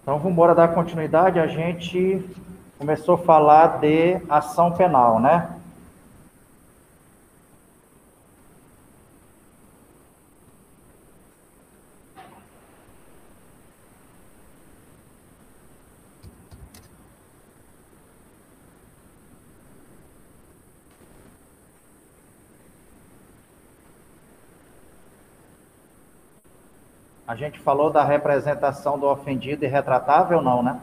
Então, vamos embora dar continuidade. A gente começou a falar de ação penal, né? A gente falou da representação do ofendido e retratável, não, né?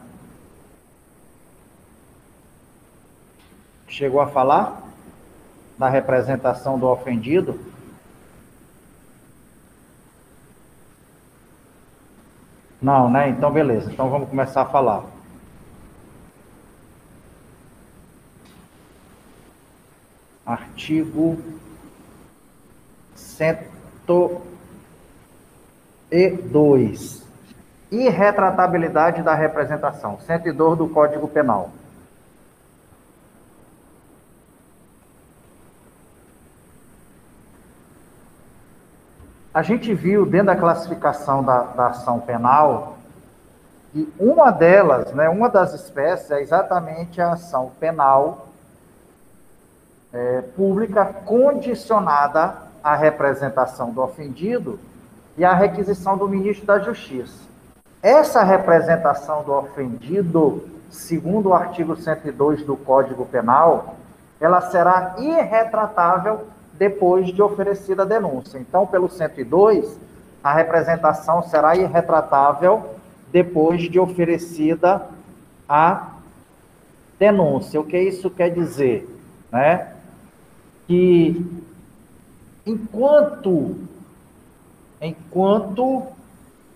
Chegou a falar da representação do ofendido? Não, né? Então, beleza. Então, vamos começar a falar. Artigo 102. Irretratabilidade da representação. 102 do Código Penal. A gente viu dentro da classificação da ação penal que uma delas, né, uma das espécies é exatamente a ação penal pública condicionada à representação do ofendido e à requisição do ministro da Justiça. Essa representação do ofendido, segundo o artigo 102 do Código Penal, ela será irretratável depois de oferecida a denúncia. Então, pelo 102, a representação será irretratável depois de oferecida a denúncia. O que isso quer dizer? Né? Que enquanto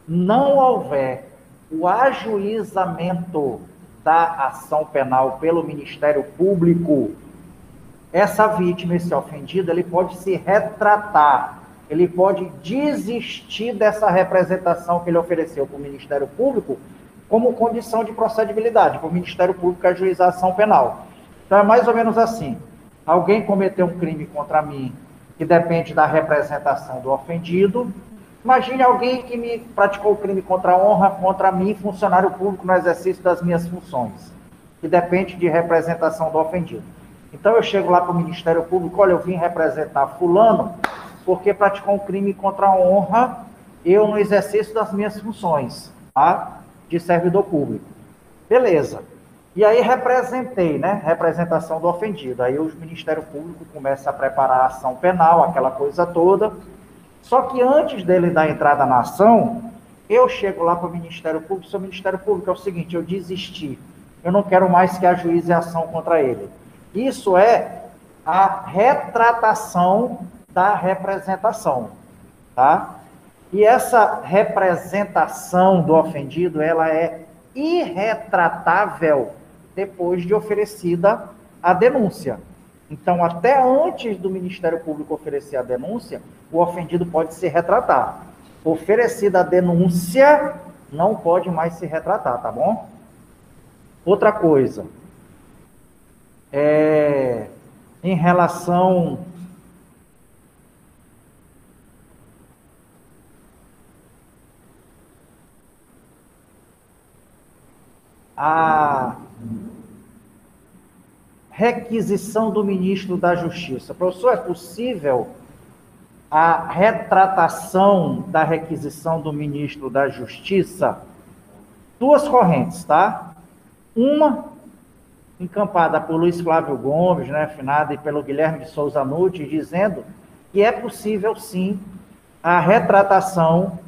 não houver o ajuizamento da ação penal pelo Ministério Público, essa vítima, esse ofendido, ele pode se retratar, ele pode desistir dessa representação que ele ofereceu para o Ministério Público como condição de procedibilidade, para o Ministério Público ajuizar a ação penal. Então, é mais ou menos assim. Alguém cometeu um crime contra mim, que depende da representação do ofendido. Imagine alguém que me praticou crime contra a honra, contra mim, funcionário público, no exercício das minhas funções, que depende de representação do ofendido. Então, eu chego lá para o Ministério Público, olha, eu vim representar fulano, porque praticou um crime contra a honra, eu no exercício das minhas funções, tá? De servidor público. Beleza. E aí representei, né? Representação do ofendido. Aí o Ministério Público começa a preparar a ação penal, aquela coisa toda. Só que antes dele dar entrada na ação, eu chego lá para o Ministério Público, seu Ministério Público, é o seguinte, eu desisti. Eu não quero mais que ajuize a ação contra ele. Isso é a retratação da representação, tá? E essa representação do ofendido, ela é irretratável depois de oferecida a denúncia. Então, até antes do Ministério Público oferecer a denúncia, o ofendido pode se retratar. Oferecida a denúncia, não pode mais se retratar, tá bom? Outra coisa, em relação à requisição do ministro da Justiça. Professor, é possível a retratação da requisição do ministro da Justiça? Duas correntes, tá? Uma, encampada por Luiz Flávio Gomes, né, afinada, e pelo Guilherme de Souza Nutti, dizendo que é possível, sim, a retratação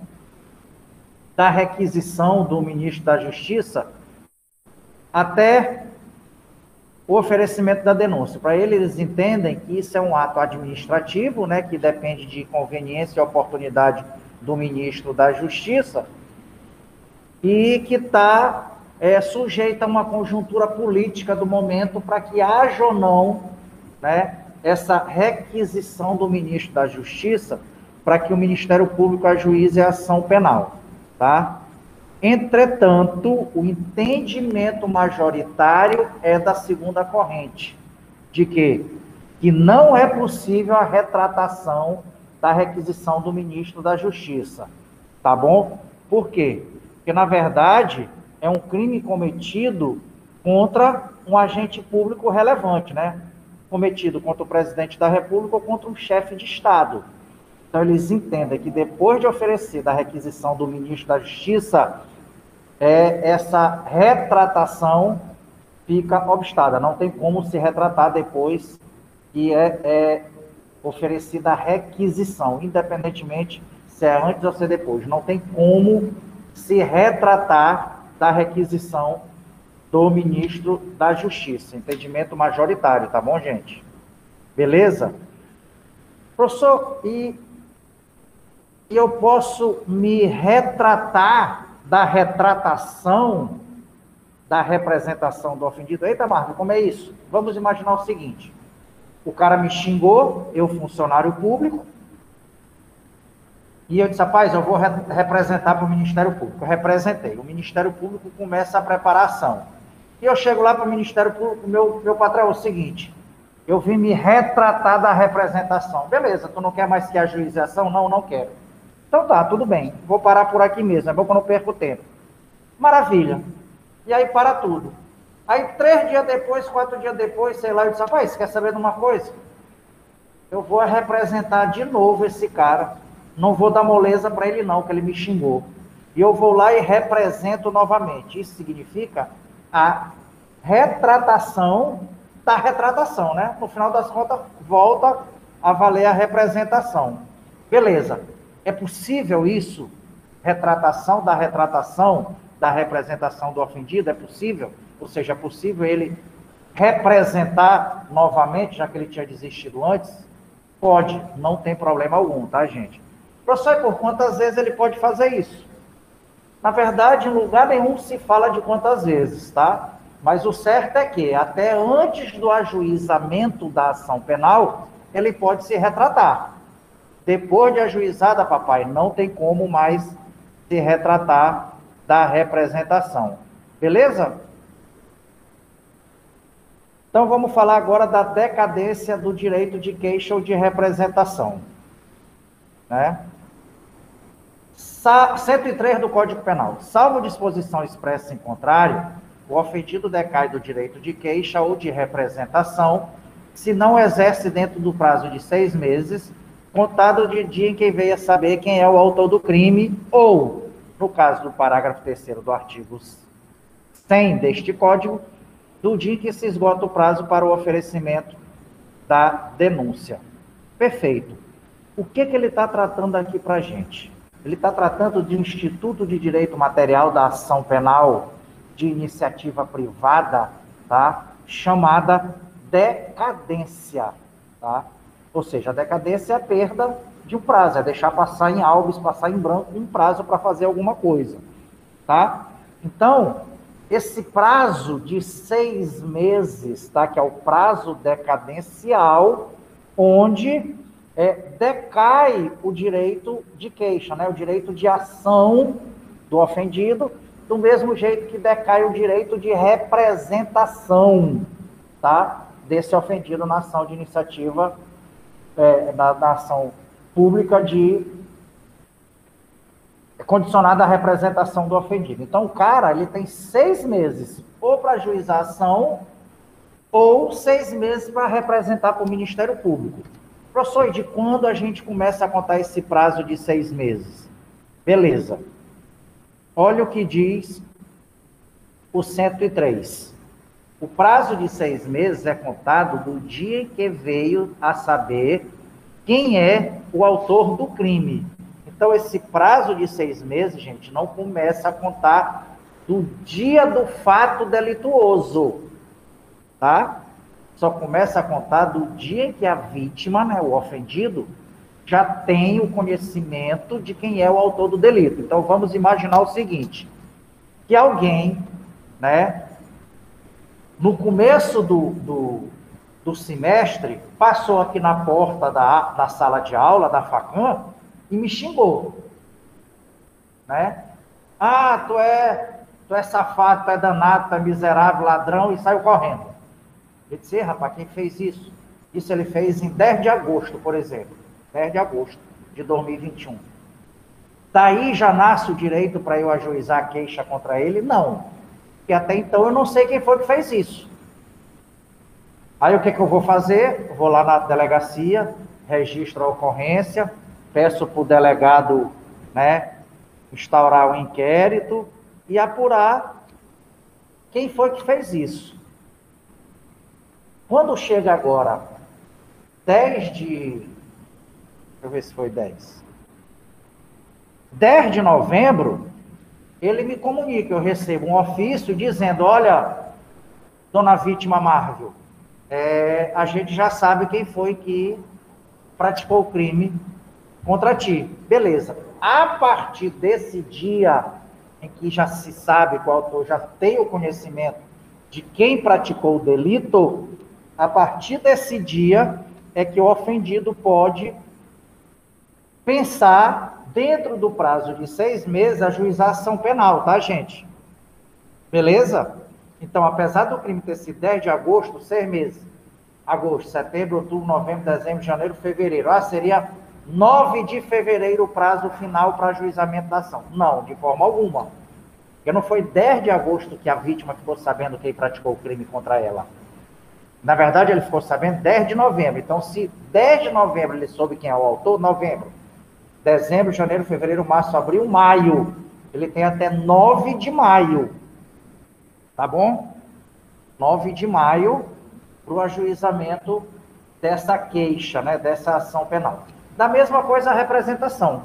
da requisição do ministro da Justiça até o oferecimento da denúncia. Para eles entendem que isso é um ato administrativo, né, que depende de conveniência e oportunidade do ministro da Justiça e que está sujeito a uma conjuntura política do momento para que haja ou não, né, essa requisição do ministro da Justiça para que o Ministério Público ajuize a ação penal, tá? Entretanto, o entendimento majoritário é da segunda corrente, de que não é possível a retratação da requisição do ministro da Justiça, tá bom? Por quê? Porque, na verdade, é um crime cometido contra um agente público relevante, né? Cometido contra o presidente da República ou contra um chefe de Estado. Então, eles entendem que depois de oferecer da requisição do ministro da Justiça, essa retratação fica obstada. Não tem como se retratar depois que é oferecida a requisição, independentemente se é antes ou se é depois. Não tem como se retratar da requisição do ministro da Justiça. Entendimento majoritário, tá bom, gente? Beleza? Professor, e eu posso me retratar da retratação da representação do ofendido? Eita, Marco, como é isso? Vamos imaginar o seguinte: o cara me xingou, eu, funcionário público, e eu disse, rapaz, eu vou representar para o Ministério Público. Eu representei. O Ministério Público começa a preparação. E eu chego lá para o Ministério Público, meu patrão, é o seguinte: eu vim me retratar da representação. Beleza, tu não quer mais que a ajuização? Não, não quero. Então tá, tudo bem. Vou parar por aqui mesmo, é bom que eu não perco tempo. Maravilha. E aí para tudo. Aí 3 dias depois, 4 dias depois, sei lá, eu disse, rapaz, quer saber de uma coisa? Eu vou representar de novo esse cara. Não vou dar moleza para ele não, que ele me xingou. E eu vou lá e represento novamente. Isso significa a retratação da retratação, né? No final das contas, volta a valer a representação. Beleza. É possível isso? Retratação da representação do ofendido? É possível? Ou seja, é possível ele representar novamente, já que ele tinha desistido antes? Pode, não tem problema algum, tá, gente? Professor, por quantas vezes ele pode fazer isso? Na verdade, em lugar nenhum se fala de quantas vezes, tá? Mas o certo é que, até antes do ajuizamento da ação penal, ele pode se retratar. Depois de ajuizada, papai, não tem como mais se retratar da representação. Beleza? Então, vamos falar agora da decadência do direito de queixa ou de representação. Né? 103 do Código Penal. Salvo disposição expressa em contrário, o ofendido decai do direito de queixa ou de representação se não exerce dentro do prazo de 6 meses, contado de dia em que veio a saber quem é o autor do crime, ou, no caso do parágrafo 3º do artigo 100 deste Código, do dia em que se esgota o prazo para o oferecimento da denúncia. Perfeito. O que ele está tratando aqui para a gente? Ele está tratando de um instituto de direito material da ação penal de iniciativa privada, tá? Chamada decadência, tá? Ou seja, a decadência é a perda de um prazo, é deixar passar em albis, passar em branco um prazo para fazer alguma coisa, tá? Então, esse prazo de 6 meses, tá? Que é o prazo decadencial, onde decai o direito de queixa, né? O direito de ação do ofendido, do mesmo jeito que decai o direito de representação, tá? Desse ofendido na ação de iniciativa, na ação pública condicionada à representação do ofendido. Então, o cara, ele tem 6 meses ou para ajuizar a ação, ou 6 meses para representar para o Ministério Público. Professor, e de quando a gente começa a contar esse prazo de 6 meses? Beleza. Olha o que diz o 103. O prazo de 6 meses é contado do dia em que veio a saber quem é o autor do crime. Então, esse prazo de 6 meses, gente, não começa a contar do dia do fato delituoso, tá? Só começa a contar do dia em que a vítima, né, o ofendido, já tem o conhecimento de quem é o autor do delito. Então, vamos imaginar o seguinte, que alguém, né, no começo do semestre, passou aqui na porta da sala de aula, da Facam, e me xingou, né? Ah, tu é safado, tu é danado, tu é miserável, ladrão, e saiu correndo. Eu disse, rapaz, quem fez isso? Isso ele fez em 10 de agosto, por exemplo. 10 de agosto de 2021. Daí já nasce o direito para eu ajuizar a queixa contra ele? Não. Porque até então eu não sei quem foi que fez isso. Aí o que eu vou fazer? Vou lá na delegacia, registro a ocorrência, peço para o delegado, né, instaurar um inquérito e apurar quem foi que fez isso. Quando chega agora, 10 de... Deixa eu ver se foi 10. 10 de novembro, ele me comunica, eu recebo um ofício dizendo, olha, dona vítima Marvel, a gente já sabe quem foi que praticou o crime contra ti. Beleza. A partir desse dia em que já se sabe qual autor, já tem o conhecimento de quem praticou o delito, a partir desse dia é que o ofendido pode pensar, dentro do prazo de 6 meses, ajuizar ação penal, tá, gente? Beleza? Então, apesar do crime ter sido 10 de agosto, 6 meses, agosto, setembro, outubro, novembro, dezembro, janeiro, fevereiro. Seria 9 de fevereiro o prazo final para ajuizamento da ação. Não, de forma alguma. Porque não foi 10 de agosto que a vítima ficou sabendo quem praticou o crime contra ela. Na verdade, ele ficou sabendo 10 de novembro. Então, se 10 de novembro ele soube quem é o autor, novembro, dezembro, janeiro, fevereiro, março, abril, maio. Ele tem até 9 de maio. Tá bom? 9 de maio para o ajuizamento dessa queixa, né, dessa ação penal. Da mesma coisa a representação,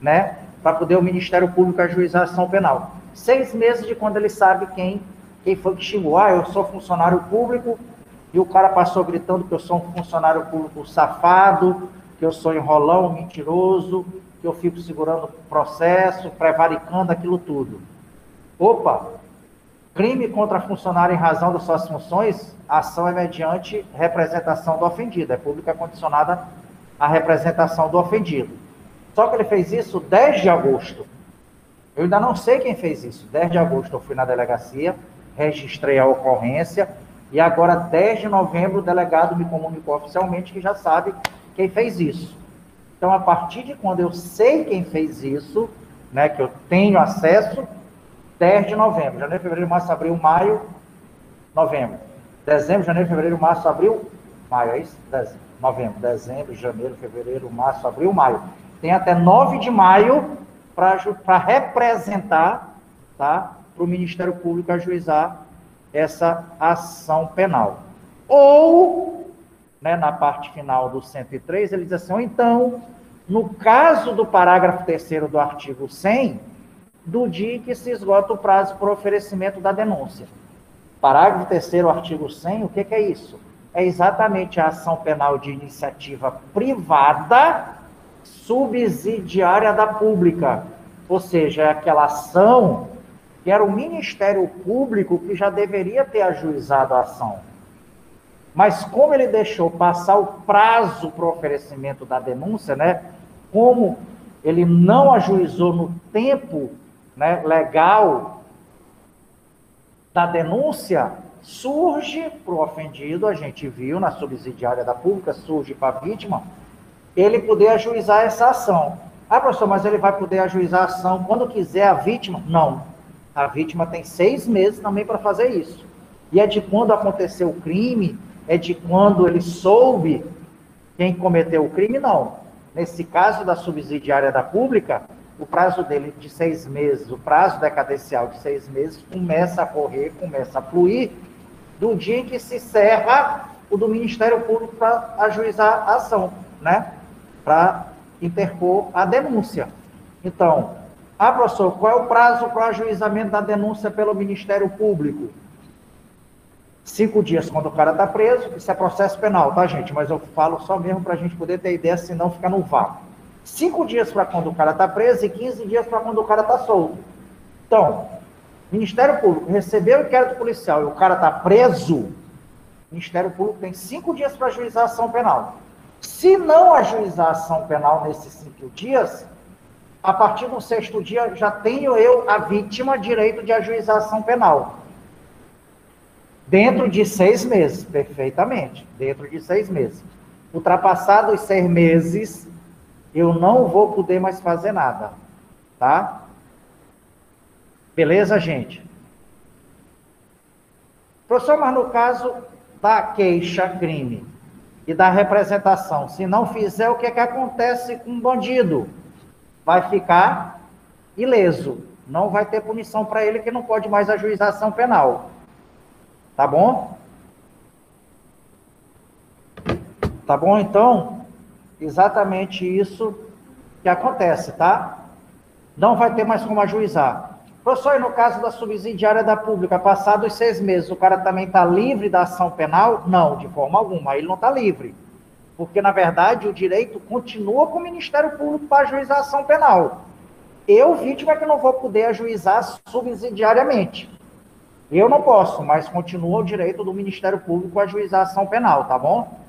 né, para poder o Ministério Público ajuizar a ação penal. 6 meses de quando ele sabe quem foi que xingou. Eu sou funcionário público e o cara passou gritando que eu sou um funcionário público safado, que eu sou enrolão, mentiroso, que eu fico segurando o processo, prevaricando aquilo tudo. Opa! Crime contra funcionário em razão das suas funções, a ação é mediante representação do ofendido, é pública condicionada à representação do ofendido. Só que ele fez isso 10 de agosto. Eu ainda não sei quem fez isso. 10 de agosto eu fui na delegacia, registrei a ocorrência, e agora 10 de novembro o delegado me comunicou oficialmente que já sabe quem fez isso. Então, a partir de quando eu sei quem fez isso, né, que eu tenho acesso, 10 de novembro, janeiro, fevereiro, março, abril, maio, novembro. Dezembro, janeiro, fevereiro, março, abril, maio, é isso? Novembro, dezembro, janeiro, fevereiro, março, abril, maio. Tem até 9 de maio para representar, tá, para o Ministério Público ajuizar essa ação penal. Ou, né, na parte final do 103, ele diz assim, ou então, no caso do parágrafo 3º do artigo 100, do dia em que se esgota o prazo por oferecimento da denúncia. Parágrafo 3º, artigo 100, o que é isso? É exatamente a ação penal de iniciativa privada subsidiária da pública. Ou seja, é aquela ação que era o Ministério Público que já deveria ter ajuizado a ação. Mas como ele deixou passar o prazo para o oferecimento da denúncia, né? Como ele não ajuizou no tempo, né, legal da denúncia, surge para o ofendido, a gente viu na subsidiária da pública, surge para a vítima, ele poder ajuizar essa ação. Professor, mas ele vai poder ajuizar a ação quando quiser a vítima? Não. A vítima tem 6 meses também para fazer isso. E é de quando aconteceu o crime, é de quando ele soube quem cometeu o crime? Não. Nesse caso da subsidiária da pública, o prazo dele de 6 meses, o prazo decadencial de 6 meses, começa a correr, começa a fluir, do dia em que se encerra o do Ministério Público para ajuizar a ação, né? Para interpor a denúncia. Então, professor, qual é o prazo para o ajuizamento da denúncia pelo Ministério Público? 5 dias quando o cara está preso, isso é processo penal, tá, gente? Mas eu falo só mesmo para a gente poder ter ideia, senão fica no vácuo. 5 dias para quando o cara está preso e 15 dias para quando o cara está solto. Então, Ministério Público recebeu o inquérito policial e o cara está preso, o Ministério Público tem 5 dias para ajuizar a ação penal. Se não ajuizar a ação penal nesses 5 dias, a partir do 6º dia já tenho eu, a vítima, direito de ajuizar a ação penal. Dentro de 6 meses, perfeitamente. Dentro de 6 meses. Ultrapassados 6 meses, eu não vou poder mais fazer nada, tá? Beleza, gente? Professor, mas no caso da queixa-crime e da representação, se não fizer, o que é que acontece com o bandido? Vai ficar ileso. Não vai ter punição para ele, que não pode mais ajuizar ação penal. Tá bom? Tá bom, então? Exatamente isso que acontece, tá? Não vai ter mais como ajuizar. Professor, e no caso da subsidiária da pública, passados 6 meses, o cara também está livre da ação penal? Não, de forma alguma, ele não está livre. Porque, na verdade, o direito continua com o Ministério Público para ajuizar a ação penal. Eu, vítima, é que não vou poder ajuizar subsidiariamente. Eu não posso, mas continua o direito do Ministério Público a ajuizar a ação penal, tá bom?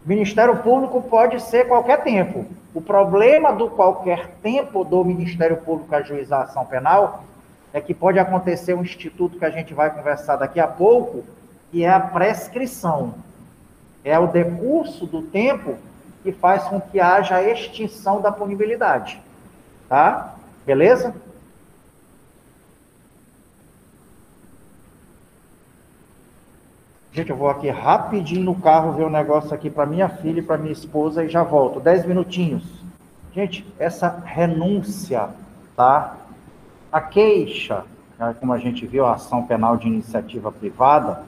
Ministério Público pode ser qualquer tempo. O problema do qualquer tempo do Ministério Público ajuizar a ação penal é que pode acontecer um instituto que a gente vai conversar daqui a pouco, que é a prescrição. É o decurso do tempo que faz com que haja a extinção da punibilidade. Tá? Beleza? Gente, eu vou aqui rapidinho no carro ver um negócio aqui para minha filha e para minha esposa e já volto. 10 minutinhos. Gente, essa renúncia, tá? A queixa, como a gente viu, a ação penal de iniciativa privada,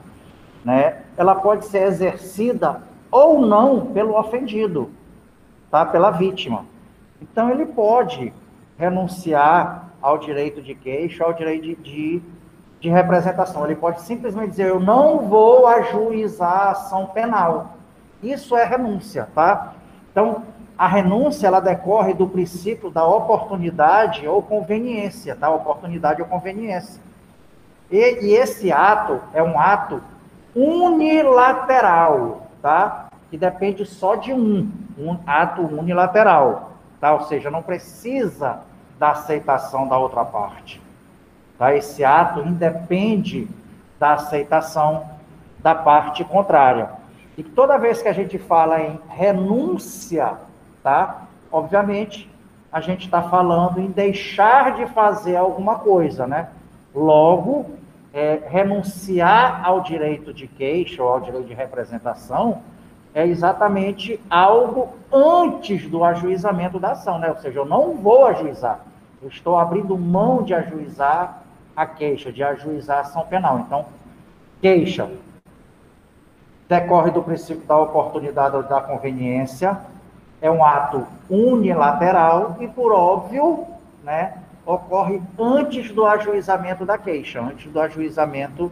né? Ela pode ser exercida ou não pelo ofendido, tá? Pela vítima. Então, ele pode renunciar ao direito de queixa, ao direito de representação. Ele pode simplesmente dizer, eu não vou ajuizar a ação penal. Isso é renúncia, tá? Então, a renúncia, ela decorre do princípio da oportunidade ou conveniência, tá? Oportunidade ou conveniência. E esse ato é um ato unilateral, tá? Que depende só de um ato unilateral, tá? Ou seja, não precisa da aceitação da outra parte. Tá? Esse ato independe da aceitação da parte contrária. E toda vez que a gente fala em renúncia, tá? Obviamente, a gente está falando em deixar de fazer alguma coisa, né? Logo, renunciar ao direito de queixa ou ao direito de representação é exatamente algo antes do ajuizamento da ação, né? Ou seja, eu não vou ajuizar. Eu estou abrindo mão de ajuizar a queixa, de ajuizar a ação penal. Então, queixa decorre do princípio da oportunidade ou da conveniência, é um ato unilateral e, por óbvio, né, ocorre antes do ajuizamento da queixa, antes do ajuizamento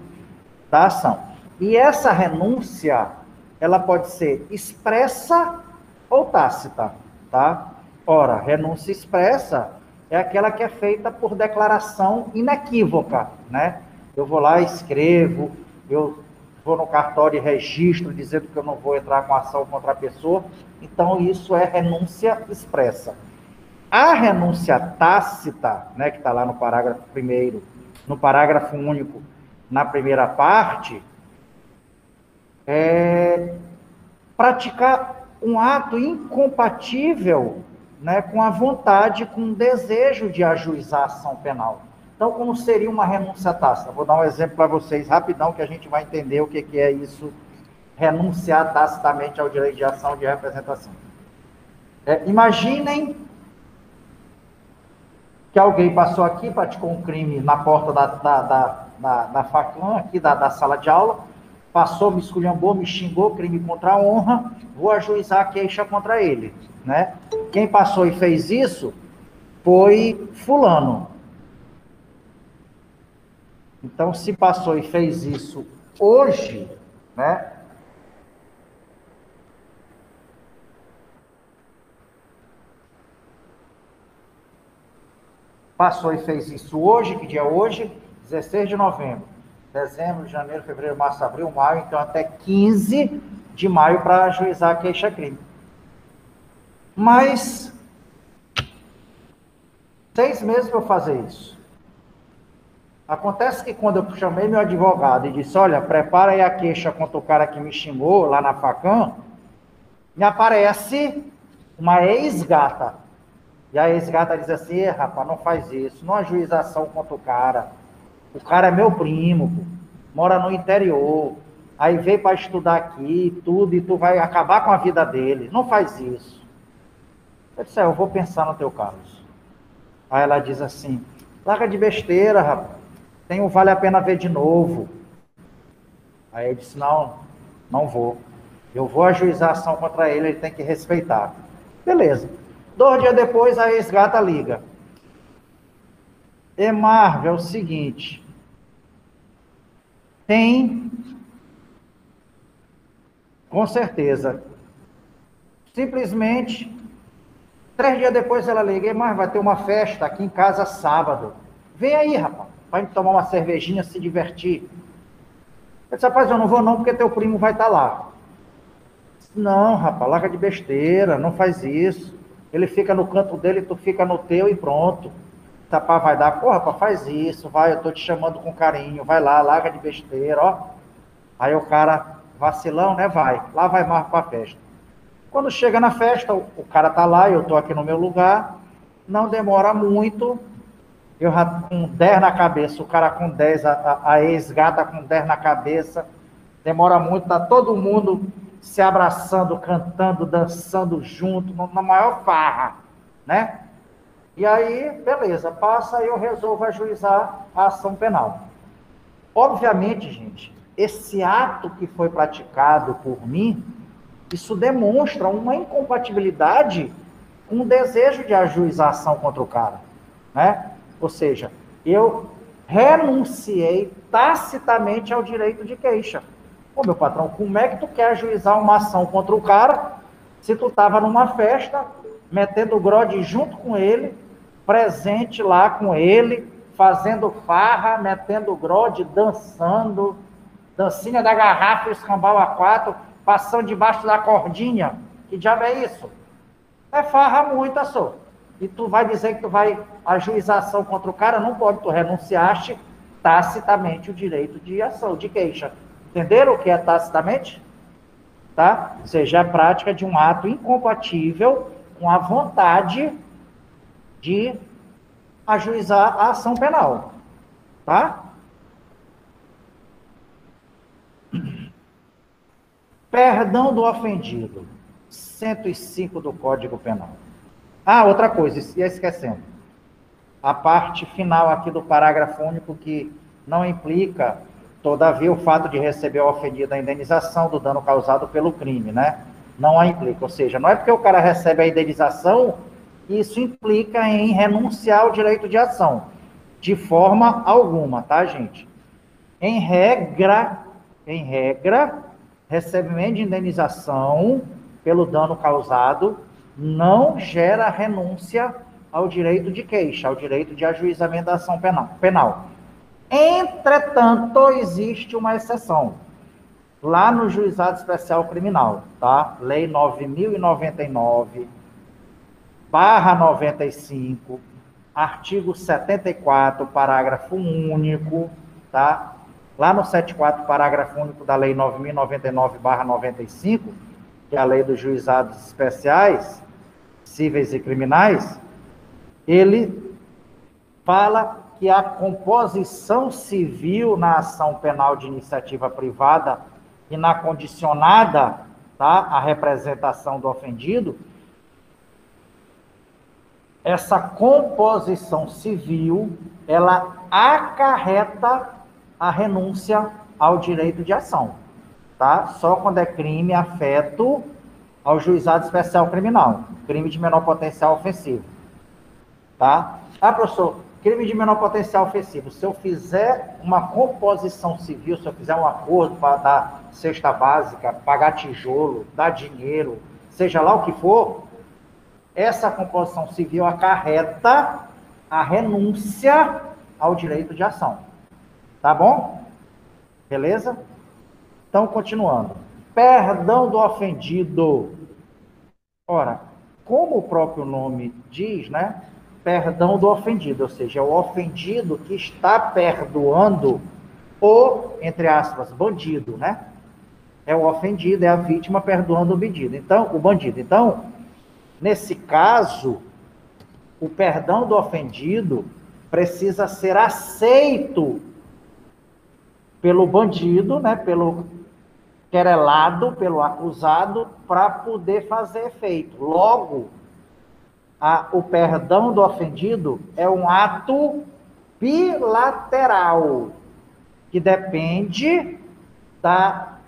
da ação. E essa renúncia, ela pode ser expressa ou tácita, tá? Ora, renúncia expressa é aquela que é feita por declaração inequívoca, né? Eu vou lá, escrevo, eu vou no cartório e registro dizendo que eu não vou entrar com ação contra a pessoa, então isso é renúncia expressa. A renúncia tácita, né, que está lá no parágrafo 1º, no parágrafo único, na primeira parte, é praticar um ato incompatível, né, com a vontade, com o desejo de ajuizar a ação penal. Então, como seria uma renúncia tácita? Vou dar um exemplo para vocês, rapidão, que a gente vai entender o que é isso, renunciar tacitamente ao direito de ação de representação. Imaginem que alguém passou aqui, praticou um crime na porta da facam, aqui da sala de aula, passou, me esculhambou, me xingou, crime contra a honra, vou ajuizar a queixa contra ele, né? Quem passou e fez isso foi fulano. Então, se passou e fez isso hoje, né? Passou e fez isso hoje, que dia é hoje? 16 de novembro. Dezembro, janeiro, fevereiro, março, abril, maio, então até 15 de maio para ajuizar a queixa-crime. Mas 6 meses para eu fazer isso. Acontece que quando eu chamei meu advogado e disse, olha, prepara aí a queixa contra o cara que me xingou lá na facam, me aparece uma ex-gata. E a ex-gata diz assim: rapaz, não faz isso, não ajuiza ação contra o cara. O cara é meu primo, pô, mora no interior, aí veio para estudar aqui, tudo, e tu vai acabar com a vida dele. Não faz isso. Eu disse: eu vou pensar no teu caso. Aí ela diz assim: larga de besteira, rapaz. Tem um vale a pena ver de novo. Aí eu disse: não, não vou. Eu vou ajuizar a ação contra ele, ele tem que respeitar. Beleza. 2 dias depois, a ex-gata liga: Marvel, é o seguinte, tem, com certeza, simplesmente, 3 dias depois ela liga: Marvel, vai ter uma festa aqui em casa sábado. Vem aí, rapaz, pra gente tomar uma cervejinha, se divertir. Eu disse: rapaz, eu não vou não, porque teu primo vai estar lá. Não, rapaz, larga de besteira, não faz isso. Ele fica no canto dele, tu fica no teu e pronto. Tapar vai dar, pô, rapaz, faz isso, vai, eu tô te chamando com carinho, vai lá, larga de besteira, ó. Aí o cara, vacilão, né, vai. Lá vai Marco pra festa. Quando chega na festa, o cara tá lá, eu tô aqui no meu lugar, não demora muito, eu já com 10 na cabeça, o cara com 10, a ex-gata com 10 na cabeça, demora muito, tá todo mundo se abraçando, cantando, dançando junto, na maior farra, né? E aí, beleza, passa e eu resolvo ajuizar a ação penal. Obviamente, gente, esse ato que foi praticado por mim, isso demonstra uma incompatibilidade com o desejo de ajuizar a ação contra o cara, né? Ou seja, eu renunciei tacitamente ao direito de queixa. Ô, meu patrão, como é que tu quer ajuizar uma ação contra o cara se tu estava numa festa, metendo grode junto com ele, presente lá com ele, fazendo farra, metendo grode, dançando, dancinha da garrafa, escambau a 4, passando debaixo da cordinha? Que diabo é isso? É farra muita, só. E tu vai dizer que tu vai ajuizar ação contra o cara? Não pode, tu renunciaste tacitamente o direito de ação, de queixa. Entenderam o que é tacitamente? Tá? Ou seja, a prática de um ato incompatível com a vontade de ajuizar a ação penal. Tá? Perdão do ofendido. 105 do Código Penal. Ah, outra coisa, ia esquecendo. A parte final aqui do parágrafo único que não implica, todavia, o fato de receber o ofendido a indenização do dano causado pelo crime, né? Não a implica. Ou seja, não é porque o cara recebe a indenização que isso implica em renunciar ao direito de ação. De forma alguma, tá, gente? Em regra, recebimento de indenização pelo dano causado não gera renúncia ao direito de queixa, ao direito de ajuizamento da ação penal. Entretanto, existe uma exceção. Lá no Juizado Especial Criminal, tá? Lei 9.099/95, artigo 74, parágrafo único, tá? Lá no 74, parágrafo único da Lei 9.099/95, que é a Lei dos Juizados Especiais, Cíveis e Criminais, ele fala que a composição civil na ação penal de iniciativa privada e na condicionada, tá, a representação do ofendido, essa composição civil, ela acarreta a renúncia ao direito de ação, tá? Só quando é crime afeto ao Juizado Especial Criminal, crime de menor potencial ofensivo, tá? Ah, professor, crime de menor potencial ofensivo, se eu fizer uma composição civil, se eu fizer um acordo para dar cesta básica, pagar tijolo, dar dinheiro, seja lá o que for, essa composição civil acarreta a renúncia ao direito de ação. Tá bom? Beleza? Então, continuando. Perdão do ofendido. Ora, como o próprio nome diz, né? Perdão do ofendido, ou seja, é o ofendido que está perdoando o, entre aspas, bandido, né? É o ofendido, é a vítima perdoando o bandido. Então, nesse caso, o perdão do ofendido precisa ser aceito pelo bandido, né, pelo querelado, pelo acusado, para poder fazer efeito. Logo, o perdão do ofendido é um ato bilateral, que depende da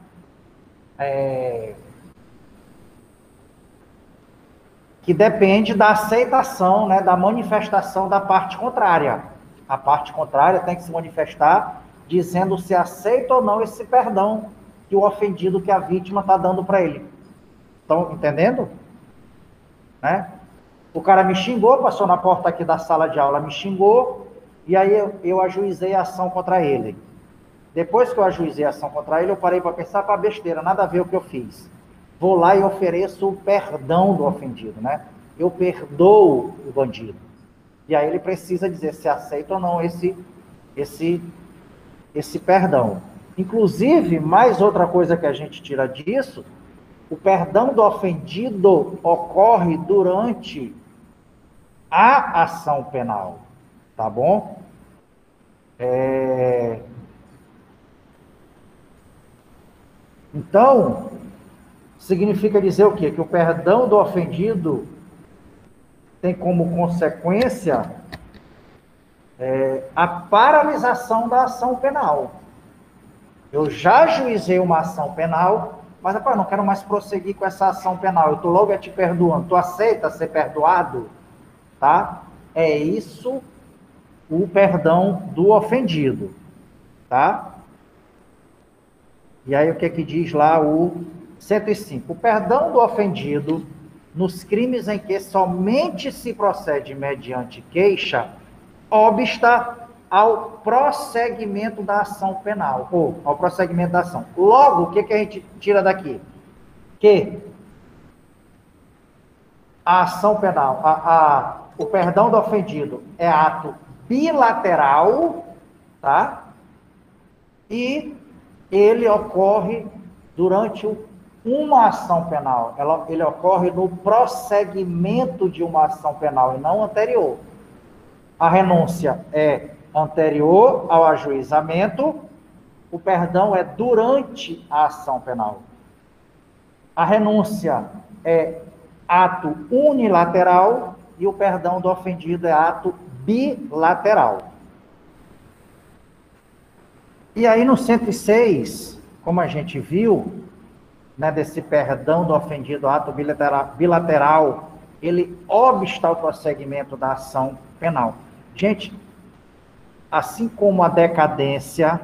aceitação, né, da manifestação da parte contrária. A parte contrária tem que se manifestar dizendo se aceita ou não esse perdão que o ofendido, que a vítima está dando para ele. Estão entendendo? Né? O cara me xingou, passou na porta aqui da sala de aula, me xingou, e aí eu ajuizei a ação contra ele. Depois que eu ajuizei a ação contra ele, eu parei para pensar, para besteira, nada a ver o que eu fiz. Vou lá e ofereço o perdão do ofendido, né? Eu perdoo o bandido. E aí ele precisa dizer se aceita ou não esse perdão. Inclusive, mais outra coisa que a gente tira disso, o perdão do ofendido ocorre durante a ação penal, tá bom? Então, significa dizer o quê? Que o perdão do ofendido tem como consequência a paralisação da ação penal. Eu já ajuizei uma ação penal, mas, rapaz, não quero mais prosseguir com essa ação penal. Eu estou logo te perdoando. Tu aceita ser perdoado? Tá? É isso o perdão do ofendido. Tá? E aí o que diz lá o 105? O perdão do ofendido nos crimes em que somente se procede mediante queixa obsta ao prosseguimento da ação penal, ou ao prosseguimento da ação. Logo, o que a gente tira daqui? Que a ação penal, o perdão do ofendido é ato bilateral, tá? E ele ocorre durante uma ação penal. Ele ocorre no prosseguimento de uma ação penal e não anterior. A renúncia é anterior ao ajuizamento, o perdão é durante a ação penal. A renúncia é ato unilateral e o perdão do ofendido é ato bilateral. E aí no 106, como a gente viu, né, desse perdão do ofendido, ato bilateral, ele obsta ao prosseguimento da ação penal. Gente, assim como a decadência,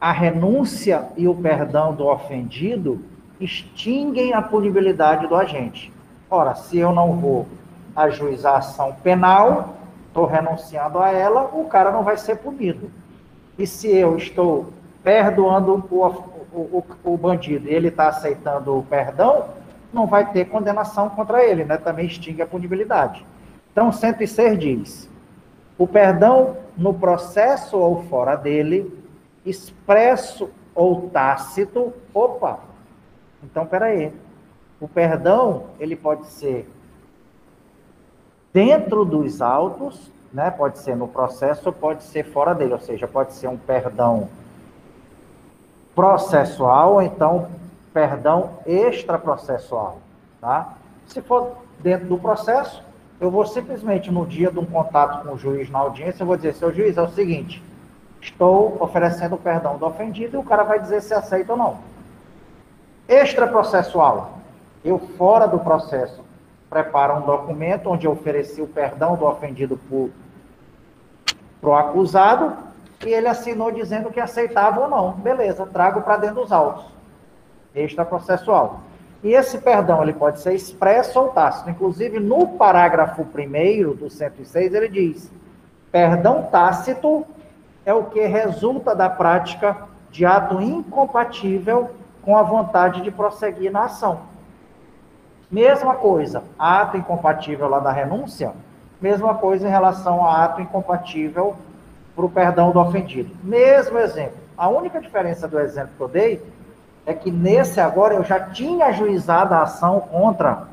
a renúncia e o perdão do ofendido extinguem a punibilidade do agente. Ora, se eu não vou ajuizar a ação penal, estou renunciando a ela, o cara não vai ser punido. E se eu estou perdoando o bandido e ele está aceitando o perdão, não vai ter condenação contra ele, né? Também extingue a punibilidade. Então, 106 diz: o perdão no processo ou fora dele, expresso ou tácito. Opa! Então, peraí. O perdão, ele pode ser dentro dos autos, né? Pode ser no processo ou pode ser fora dele. Ou seja, pode ser um perdão processual ou então perdão extraprocessual, tá? Se for dentro do processo, eu vou simplesmente, no dia de um contato com o juiz na audiência, eu vou dizer: seu juiz, é o seguinte, estou oferecendo o perdão do ofendido, e o cara vai dizer se aceita ou não. Extraprocessual, eu fora do processo preparo um documento onde eu ofereci o perdão do ofendido para o acusado, e ele assinou dizendo que aceitava ou não. Beleza, trago para dentro dos autos. Extraprocessual. E esse perdão, ele pode ser expresso ou tácito. Inclusive, no parágrafo 1º do 106, ele diz: perdão tácito é o que resulta da prática de ato incompatível com a vontade de prosseguir na ação. Mesma coisa, ato incompatível lá da renúncia, mesma coisa em relação a ato incompatível para o perdão do ofendido. Mesmo exemplo. A única diferença do exemplo que eu dei é que nesse agora eu já tinha ajuizado a ação contra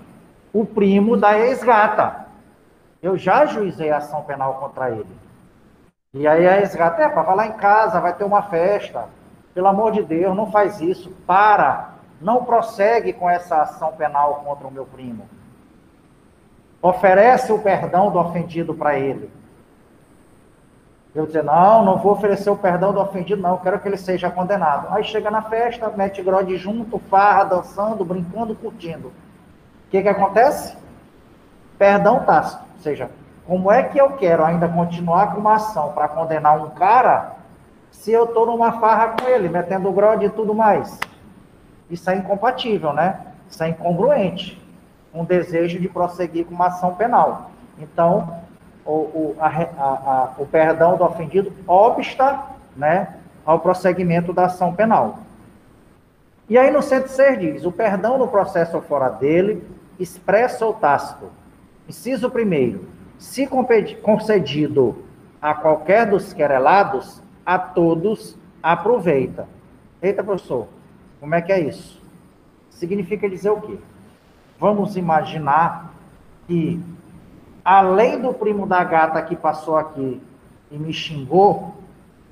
o primo da ex-gata. Eu já ajuizei a ação penal contra ele. E aí a resgata, vai lá em casa, vai ter uma festa. Pelo amor de Deus, não faz isso. Para. Não prossegue com essa ação penal contra o meu primo. Oferece o perdão do ofendido para ele. Eu dizer, não vou oferecer o perdão do ofendido, não, eu quero que ele seja condenado. Aí chega na festa, mete grode junto, farra, dançando, brincando, curtindo. O que acontece? Perdão tácito. Ou seja, como é que eu quero ainda continuar com uma ação para condenar um cara se eu estou numa farra com ele, metendo grode e tudo mais? Isso é incompatível, né? Isso é incongruente com o desejo de prosseguir com uma ação penal. Então, o perdão do ofendido obsta, né, ao prosseguimento da ação penal. E aí no 106 diz, o perdão no processo ou fora dele, expresso ou tácito. Inciso 1º, se concedido a qualquer dos querelados, a todos aproveita. Eita, professor, como é que é isso? Significa dizer o quê? Vamos imaginar que, além do primo da gata que passou aqui e me xingou,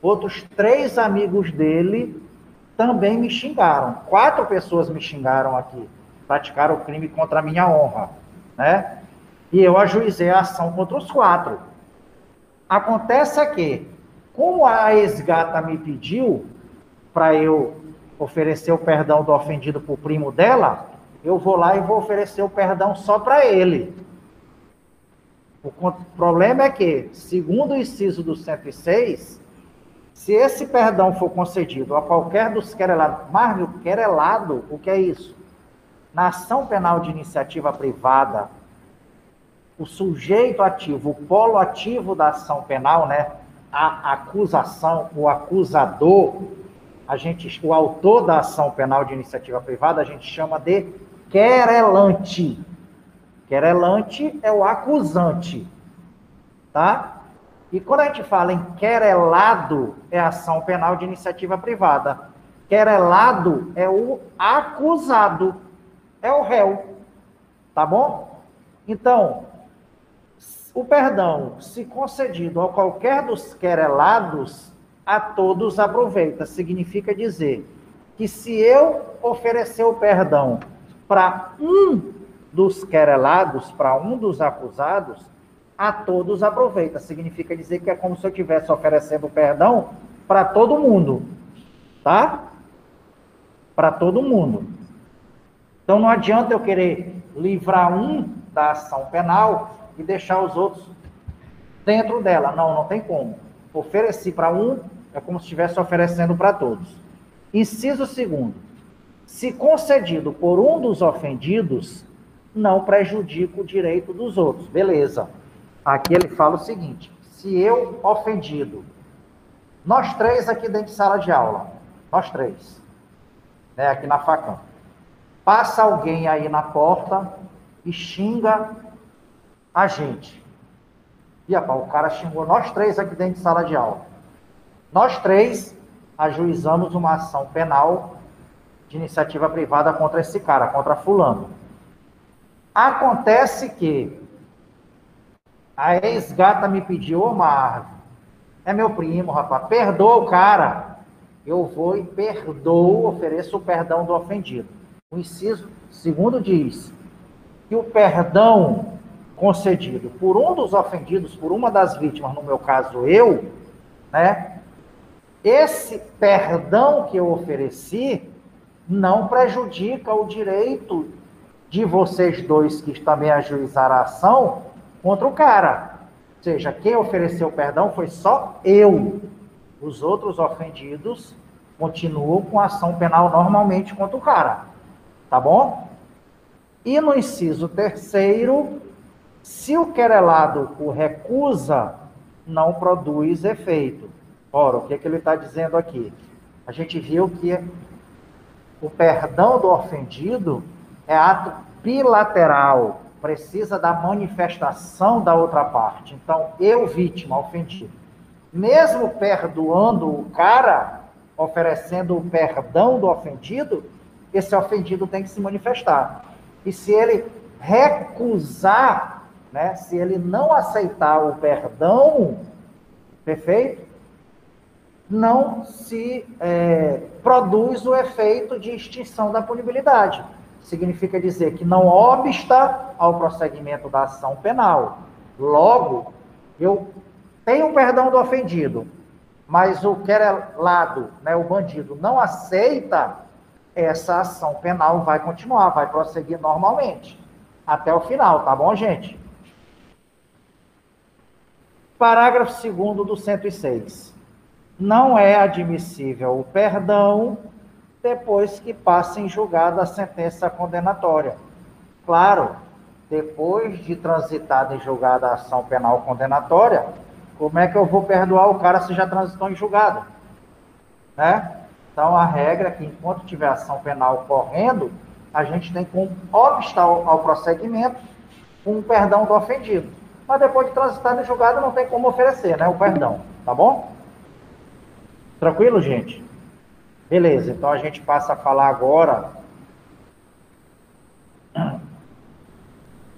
outros 3 amigos dele também me xingaram. 4 pessoas me xingaram aqui, praticaram o crime contra a minha honra, né? E eu ajuizei a ação contra os 4. Acontece que, como a ex-gata me pediu para eu oferecer o perdão do ofendido para o primo dela, eu vou lá e vou oferecer o perdão só para ele. O problema é que, segundo o inciso do 106, se esse perdão for concedido a qualquer dos querelados, mas o querelado, o que é isso? Na ação penal de iniciativa privada, o sujeito ativo, o polo ativo da ação penal, né? A acusação, o acusador, o autor da ação penal de iniciativa privada, a gente chama de querelante. Querelante é o acusante, tá? E quando a gente fala em querelado, é ação penal de iniciativa privada. Querelado é o acusado, é o réu, tá bom? Então, o perdão, se concedido a qualquer dos querelados, a todos aproveita. Significa dizer que se eu oferecer o perdão para um dos querelados, para um dos acusados, a todos aproveita. Significa dizer que é como se eu estivesse oferecendo perdão para todo mundo, tá? Para todo mundo. Então não adianta eu querer livrar um da ação penal e deixar os outros dentro dela. Não tem como. Ofereci para um, é como se estivesse oferecendo para todos. Inciso 2º. Se concedido por um dos ofendidos, não prejudica o direito dos outros. Beleza. Aqui ele fala o seguinte, se eu, ofendido, nós 3 aqui dentro de sala de aula, nós 3, né, aqui na Facam, passa alguém aí na porta e xinga a gente. E o cara xingou nós 3 aqui dentro de sala de aula. Nós 3 ajuizamos uma ação penal de iniciativa privada contra esse cara, contra fulano. Acontece que a ex-gata me pediu, Marvin, é meu primo, rapaz, perdoa o cara. Eu vou e perdoo, ofereço o perdão do ofendido. O inciso 2º diz que o perdão concedido por um dos ofendidos, por uma das vítimas, no meu caso eu, né? Esse perdão que eu ofereci não prejudica o direito de vocês 2 que também ajuizaram a ação contra o cara. Ou seja, quem ofereceu perdão foi só eu. Os outros ofendidos continuam com a ação penal normalmente contra o cara. Tá bom? E no inciso 3º, se o querelado o recusa, não produz efeito. Ora, o que ele está dizendo aqui? A gente viu que o perdão do ofendido é ato bilateral, precisa da manifestação da outra parte. Então, eu, vítima, ofendido, mesmo perdoando o cara, oferecendo o perdão do ofendido, esse ofendido tem que se manifestar. E se ele recusar né? Se ele não aceitar o perdão, perfeito? Não se produz o efeito de extinção da punibilidade. Significa dizer que não obsta ao prosseguimento da ação penal. Logo, eu tenho o perdão do ofendido, mas o querelado, né, o bandido, não aceita, essa ação penal vai continuar, vai prosseguir normalmente, até o final, tá bom, gente? Parágrafo 2º do 106. Não é admissível o perdão depois que passa em julgado a sentença condenatória. Claro, depois de transitada em julgado a ação penal condenatória, como é que eu vou perdoar o cara se já transitou em julgado? Né? Então, a regra é que enquanto tiver ação penal correndo, a gente tem como obstar ao prosseguimento um perdão do ofendido. Mas depois de transitar em julgado, não tem como oferecer, né, o perdão. Tá bom? Tranquilo, gente? Beleza, então a gente passa a falar agora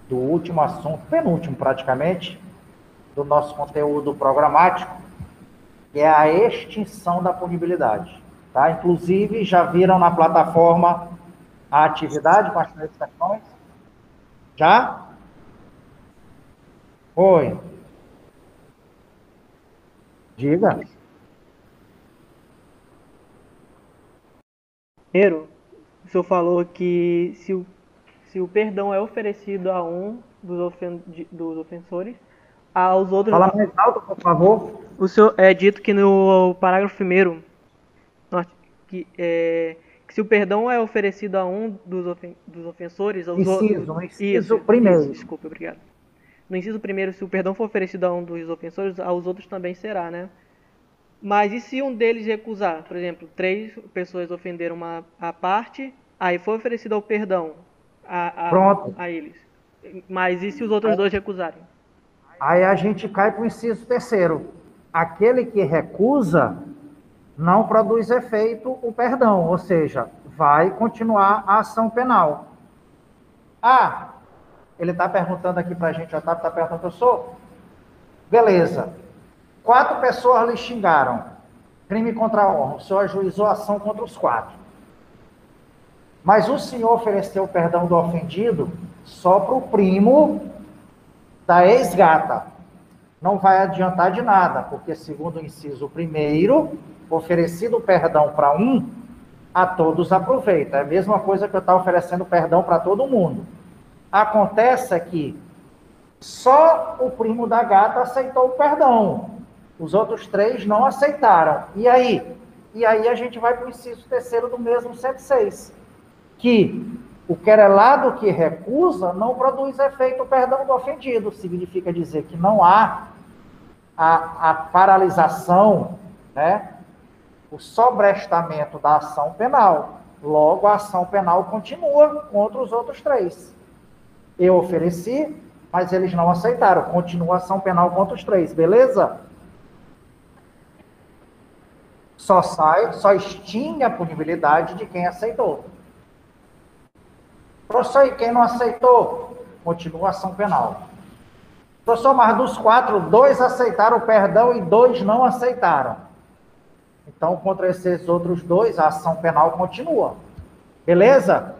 do último assunto, penúltimo praticamente, do nosso conteúdo programático, que é a extinção da punibilidade. Tá? Inclusive, já viram na plataforma a atividade com as 3 questões? Já? Oi. Diga. Primeiro, o senhor falou que se o perdão é oferecido a um dos ofensores, aos outros. Fala mais alto, por favor. O senhor é dito que no parágrafo 1º, que se o perdão é oferecido a um dos ofensores, aos Inciso, no inciso isso, primeiro. desculpe, obrigado. No inciso primeiro, se o perdão for oferecido a um dos ofensores, aos outros também será, né? Mas e se um deles recusar? Por exemplo, 3 pessoas ofenderam a parte, aí foi oferecido o perdão Pronto. a eles. Mas e se os outros 2 recusarem? Aí a gente cai para o inciso terceiro. Aquele que recusa não produz efeito o perdão, ou seja, vai continuar a ação penal. Ah, ele está perguntando aqui para a gente, o Otávio está perguntando, professor, beleza, 4 pessoas lhe xingaram, crime contra a honra, o senhor ajuizou a ação contra os 4. Mas o senhor ofereceu o perdão do ofendido só para o primo da ex-gata. Não vai adiantar de nada, porque segundo o inciso primeiro, oferecido o perdão para um, a todos aproveita. É a mesma coisa que eu estou oferecendo perdão para todo mundo. Acontece que só o primo da gata aceitou o perdão. Os outros 3 não aceitaram. E aí? E aí a gente vai para o inciso terceiro do mesmo 106. Que o querelado que recusa não produz efeito o perdão do ofendido. Significa dizer que não há a paralisação, né? O sobrestamento da ação penal. Logo, a ação penal continua contra os outros 3. Eu ofereci, mas eles não aceitaram. Continua a ação penal contra os 3, beleza? Só extingue a punibilidade de quem aceitou. Professor, e quem não aceitou? Continua a ação penal. Professor, mas dos 4, 2 aceitaram o perdão e 2 não aceitaram. Então, contra esses outros 2, a ação penal continua. Beleza?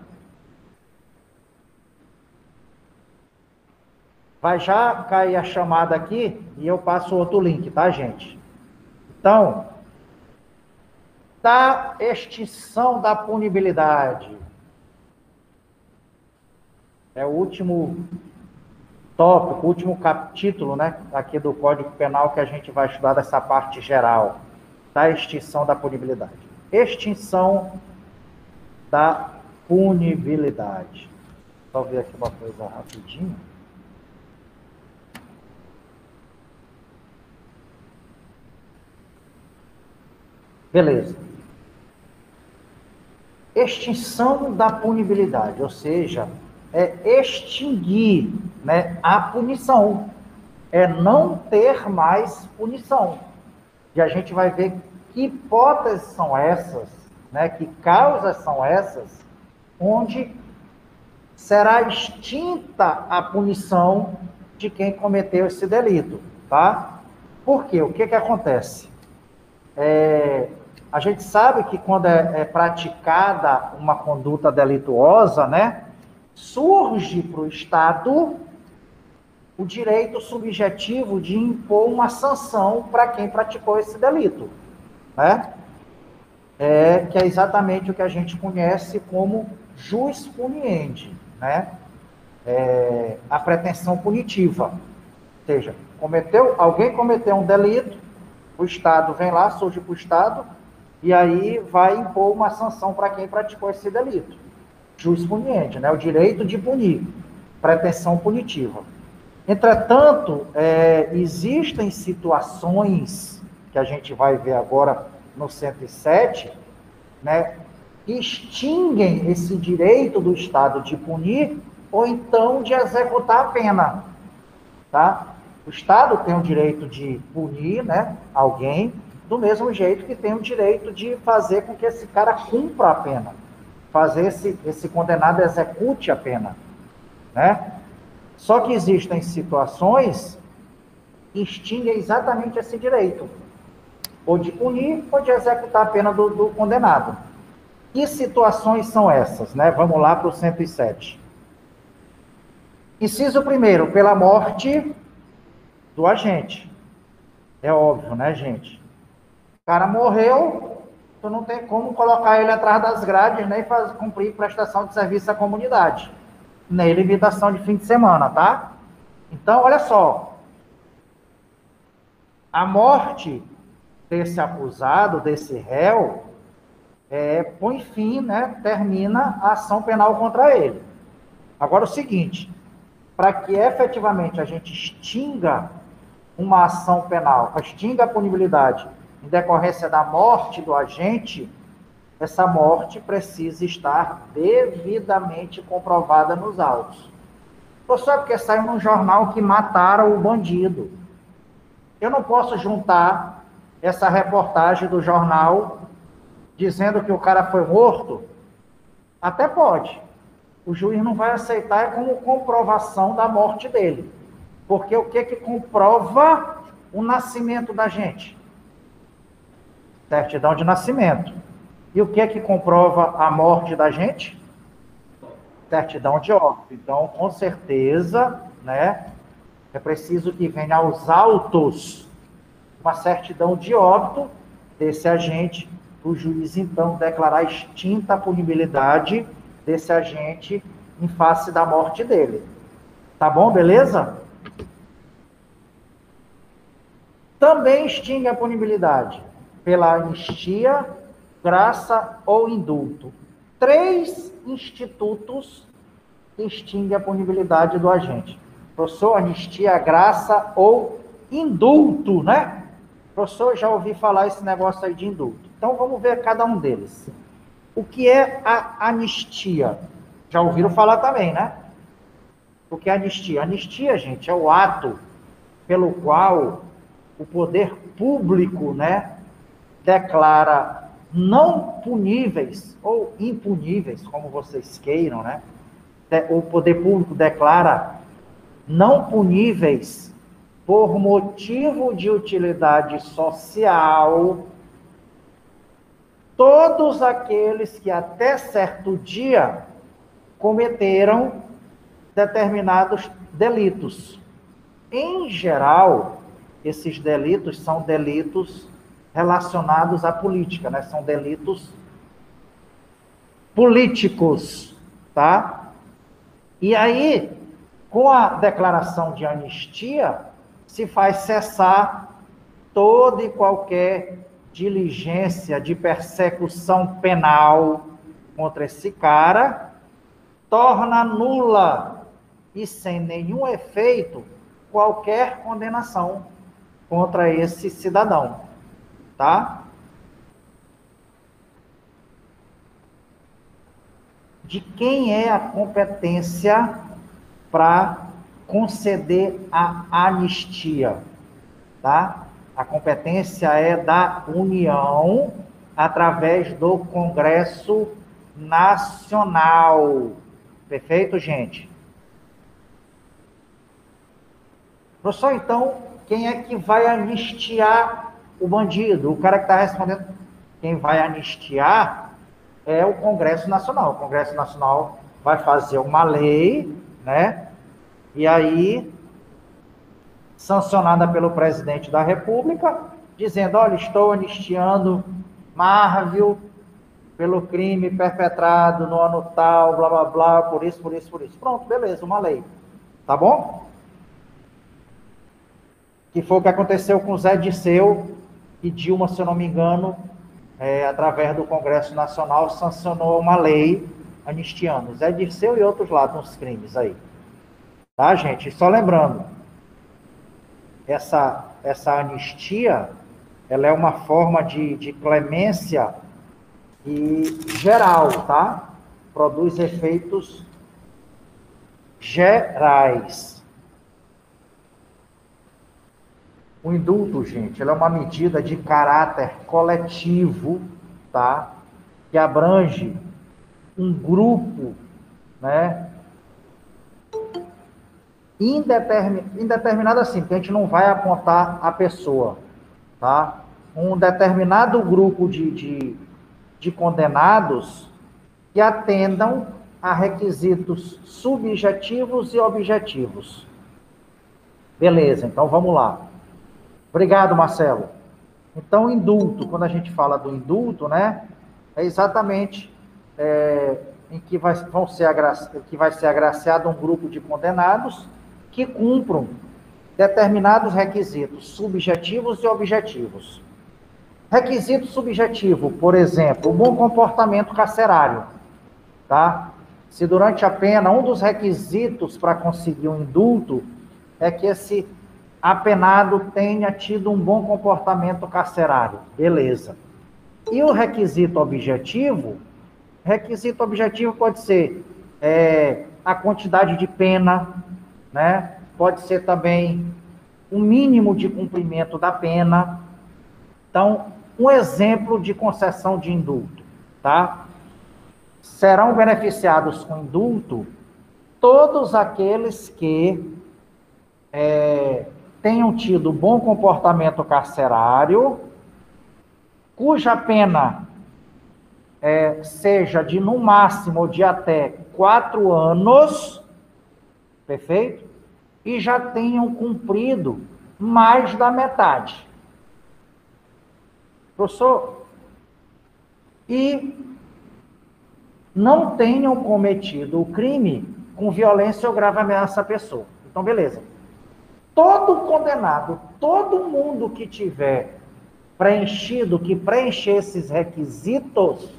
Vai já cair a chamada aqui e eu passo outro link, tá, gente? Então, da extinção da punibilidade. É o último tópico, o último capítulo, né, aqui do Código Penal que a gente vai estudar dessa parte geral, da extinção da punibilidade. Extinção da punibilidade. Só ver aqui uma coisa rapidinho. Beleza. Extinção da punibilidade, ou seja, é extinguir, né, a punição, é não ter mais punição. E a gente vai ver que hipóteses são essas, né, que causas são essas, onde será extinta a punição de quem cometeu esse delito, tá? Por quê? O que que acontece? A gente sabe que quando é praticada uma conduta delituosa, né, surge para o Estado o direito subjetivo de impor uma sanção para quem praticou esse delito, né? Que é exatamente o que a gente conhece como jus puniendi, né? A pretensão punitiva. Ou seja, alguém cometeu um delito, o Estado vem lá, surge para o Estado, e aí vai impor uma sanção para quem praticou esse delito. Jus puniendi, né? O direito de punir, pretensão punitiva. Entretanto, existem situações que a gente vai ver agora no 107, né, que extinguem esse direito do Estado de punir ou então de executar a pena, tá? O Estado tem o direito de punir, né, alguém, do mesmo jeito que tem o direito de fazer com que esse cara cumpra a pena, fazer esse condenado execute a pena, né? Só que existem situações que extinguem exatamente esse direito, ou de punir ou de executar a pena do condenado. Que situações são essas, né? Vamos lá para o 107. Inciso primeiro, pela morte do agente. É óbvio, né, gente? O cara morreu, tu não tem como colocar ele atrás das grades, nem cumprir prestação de serviço à comunidade, nem limitação de fim de semana, tá? Então, olha só. A morte desse acusado, desse réu, põe fim, né? Termina a ação penal contra ele. Agora, o seguinte, para que efetivamente a gente extinga uma ação penal, extinga a punibilidade em decorrência da morte do agente, essa morte precisa estar devidamente comprovada nos autos. Só porque saiu num jornal que mataram o bandido. Eu não posso juntar essa reportagem do jornal dizendo que o cara foi morto? Até pode. O juiz não vai aceitar como comprovação da morte dele. Porque o que comprova o nascimento da gente? Certidão de nascimento. E o que comprova a morte da gente? Certidão de óbito. Então, com certeza, né, é preciso que venha aos autos uma certidão de óbito desse agente, o juiz, então, declarar extinta a punibilidade desse agente em face da morte dele. Tá bom, beleza? Também extingue a punibilidade pela anistia, graça ou indulto. 3 institutos extinguem a punibilidade do agente. Professor, anistia, graça ou indulto, né? Professor, já ouvi falar esse negócio aí de indulto. Então, vamos ver cada um deles. O que é a anistia? Já ouviram falar também, né? O que é anistia? Anistia, gente, é o ato pelo qual o poder público, né, declara não puníveis ou impuníveis, como vocês queiram, né? O poder público declara não puníveis por motivo de utilidade social todos aqueles que até certo dia cometeram determinados delitos. Em geral, esses delitos são delitos relacionados à política, né? São delitos políticos, tá? E aí, com a declaração de anistia, se faz cessar toda e qualquer diligência de persecução penal contra esse cara, torna nula e sem nenhum efeito qualquer condenação contra esse cidadão, tá? De quem é a competência para conceder a anistia, tá? A competência é da União através do Congresso Nacional. Perfeito, gente? Professor, então, quem é que vai anistiar o bandido? O cara que está respondendo, quem vai anistiar é o Congresso Nacional. O Congresso Nacional vai fazer uma lei, né? E aí, sancionada pelo presidente da República, dizendo, olha, estou anistiando Marvel pelo crime perpetrado no ano tal, blá, blá, blá, por isso, por isso, por isso. Pronto, beleza, uma lei. Tá bom? Que foi o que aconteceu com Zé Dirceu e Dilma, se eu não me engano, através do Congresso Nacional, sancionou uma lei anistiando Zé Dirceu e outros lá nos crimes aí. Tá, gente? Só lembrando, essa anistia, ela é uma forma de clemência e geral, tá? Produz efeitos gerais. O indulto, gente, ele é uma medida de caráter coletivo, tá? Que abrange um grupo, né? Indeterminado assim, porque a gente não vai apontar a pessoa, tá? Um determinado grupo de condenados que atendam a requisitos subjetivos e objetivos. Beleza, então vamos lá. Obrigado, Marcelo. Então, indulto, quando a gente fala do indulto, né, é exatamente em que vai ser agraciado um grupo de condenados que cumpram determinados requisitos subjetivos e objetivos. Requisito subjetivo, por exemplo, o bom comportamento carcerário, tá? Se durante a pena, um dos requisitos para conseguir um indulto é que esse apenado tenha tido um bom comportamento carcerário. Beleza. E o requisito objetivo pode ser a quantidade de pena, né? Pode ser também o mínimo de cumprimento da pena. Então, um exemplo de concessão de indulto, tá? Serão beneficiados com indulto todos aqueles que tenham tido bom comportamento carcerário, cuja pena seja de, no máximo, de até 4 anos, perfeito? E já tenham cumprido mais da metade. Professor, e não tenham cometido o crime com violência ou grave ameaça à pessoa. Então, beleza. Todo condenado, todo mundo que tiver preenchido, que preencher esses requisitos,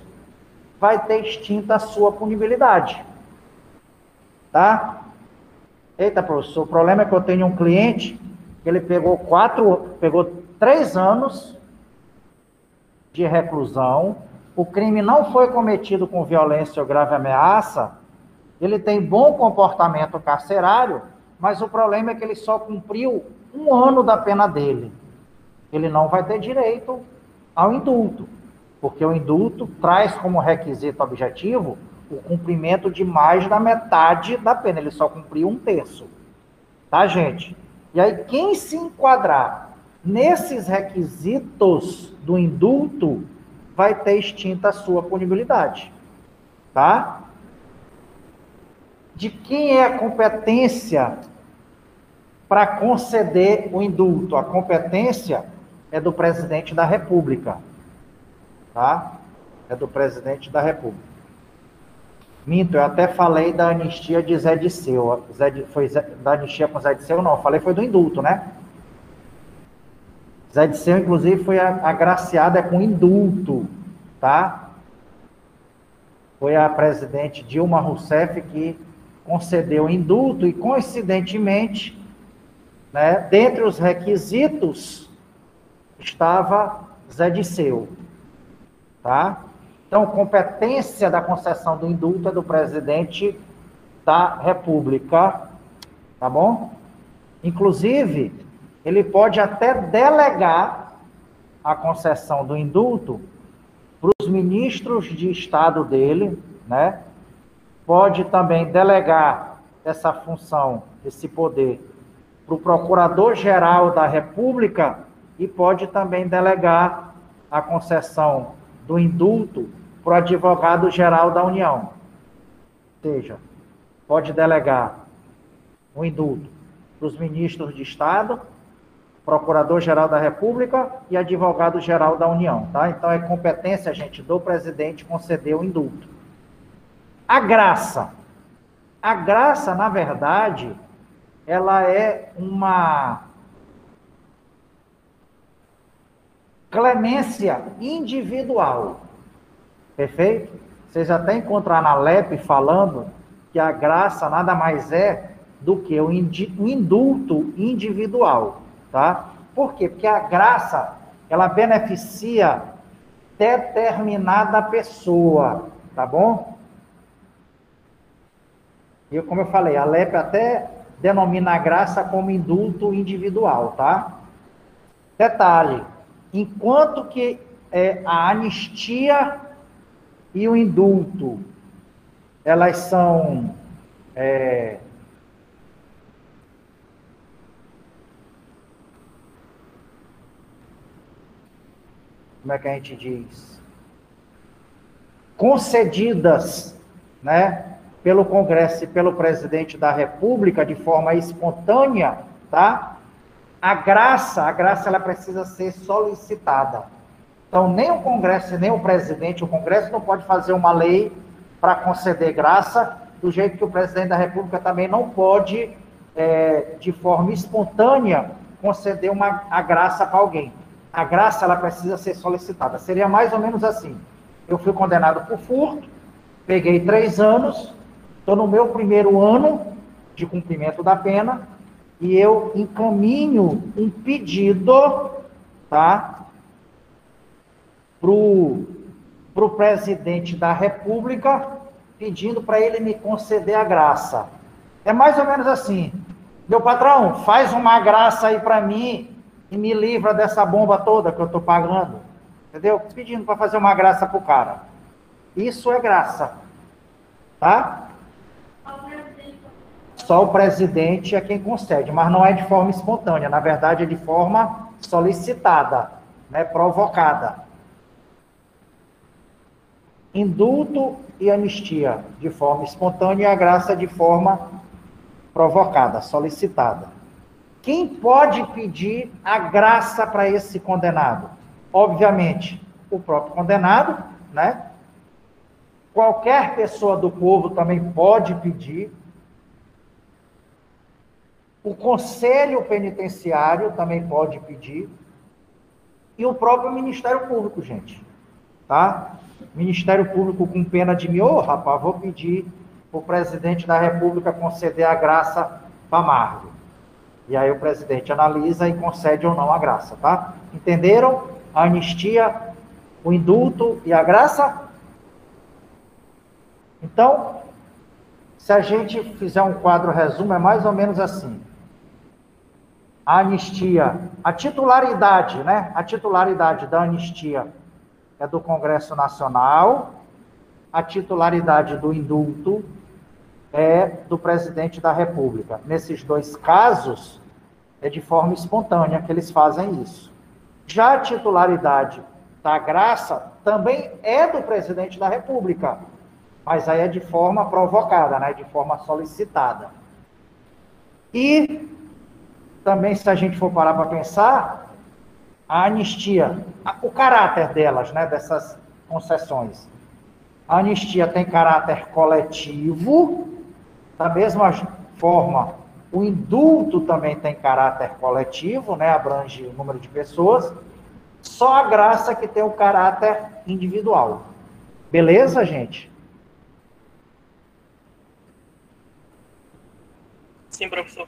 vai ter extinta a sua punibilidade. Tá? Eita, professor, o problema é que eu tenho um cliente que ele pegou 3 anos de reclusão, o crime não foi cometido com violência ou grave ameaça, ele tem bom comportamento carcerário, mas o problema é que ele só cumpriu 1 ano da pena dele. Ele não vai ter direito ao indulto, porque o indulto traz como requisito objetivo o cumprimento de mais da metade da pena. Ele só cumpriu 1/3. Tá, gente? E aí, quem se enquadrar nesses requisitos do indulto vai ter extinta a sua punibilidade. Tá? De quem é a competência para conceder o indulto? A competência é do presidente da República. Tá? É do presidente da República. Minto, eu até falei da anistia de Zé Dirceu. Foi da anistia com Zé Dirceu, não. Eu falei foi do indulto, né? Zé Dirceu, inclusive, foi agraciada com indulto, tá? Foi a presidente Dilma Rousseff que concedeu indulto e, coincidentemente, né, dentre os requisitos, estava Zé Dirceu, tá? Então, competência da concessão do indulto é do presidente da República, tá bom? Inclusive, ele pode até delegar a concessão do indulto para os ministros de Estado dele, né? Pode também delegar essa função, esse poder, para o Procurador-Geral da República e pode também delegar a concessão do indulto para o Advogado-Geral da União. Ou seja, pode delegar o indulto para os ministros de Estado, Procurador-Geral da República e Advogado-Geral da União, tá? Então, é competência, gente, do presidente conceder o indulto. A graça, na verdade, ela é uma clemência individual, perfeito? Vocês até encontraram na LEP falando que a graça nada mais é do que o indulto individual, tá? Por quê? Porque a graça, ela beneficia determinada pessoa, tá bom? E como eu falei, a LEP até denomina a graça como indulto individual, tá? Detalhe, enquanto que a anistia e o indulto, elas são como é que a gente diz? Concedidas, né, pelo Congresso e pelo Presidente da República de forma espontânea, tá? A graça ela precisa ser solicitada. Então, nem o Congresso, nem o Presidente, o Congresso não pode fazer uma lei para conceder graça, do jeito que o Presidente da República também não pode, de forma espontânea, conceder a graça para alguém. A graça, ela precisa ser solicitada. Seria mais ou menos assim. Eu fui condenado por furto, peguei 3 anos, estou no meu primeiro ano de cumprimento da pena, e eu encaminho um pedido, tá, pro presidente da República, pedindo para ele me conceder a graça. É mais ou menos assim: meu patrão, faz uma graça aí para mim e me livra dessa bomba toda que eu estou pagando. Entendeu? Pedindo para fazer uma graça pro cara. Isso é graça. Tá? Só o presidente é quem concede, mas não é de forma espontânea. Na verdade, é de forma solicitada, né? Provocada. Indulto e anistia de forma espontânea e a graça de forma provocada, solicitada. Quem pode pedir a graça para esse condenado? Obviamente, o próprio condenado, né? Qualquer pessoa do povo também pode pedir. O Conselho Penitenciário também pode pedir. E o próprio Ministério Público, gente. Tá? Ministério Público com pena de mim, rapaz, vou pedir para o presidente da República conceder a graça para Margo. E aí o presidente analisa e concede ou não a graça, tá? Entenderam? A anistia, o indulto e a graça? Então, se a gente fizer um quadro resumo, é mais ou menos assim. A anistia, a titularidade, né? A titularidade da anistia é do Congresso Nacional, a titularidade do indulto é do presidente da República. Nesses 2 casos, é de forma espontânea que eles fazem isso. Já a titularidade da graça também é do presidente da República, mas aí é de forma provocada, né? De forma solicitada. E também, se a gente for parar para pensar, a anistia, o caráter delas, né? Dessas concessões. A anistia tem caráter coletivo, da mesma forma, o indulto também tem caráter coletivo, né? Abrange o número de pessoas, só a graça que tem o caráter individual. Beleza, gente? Sim, professor.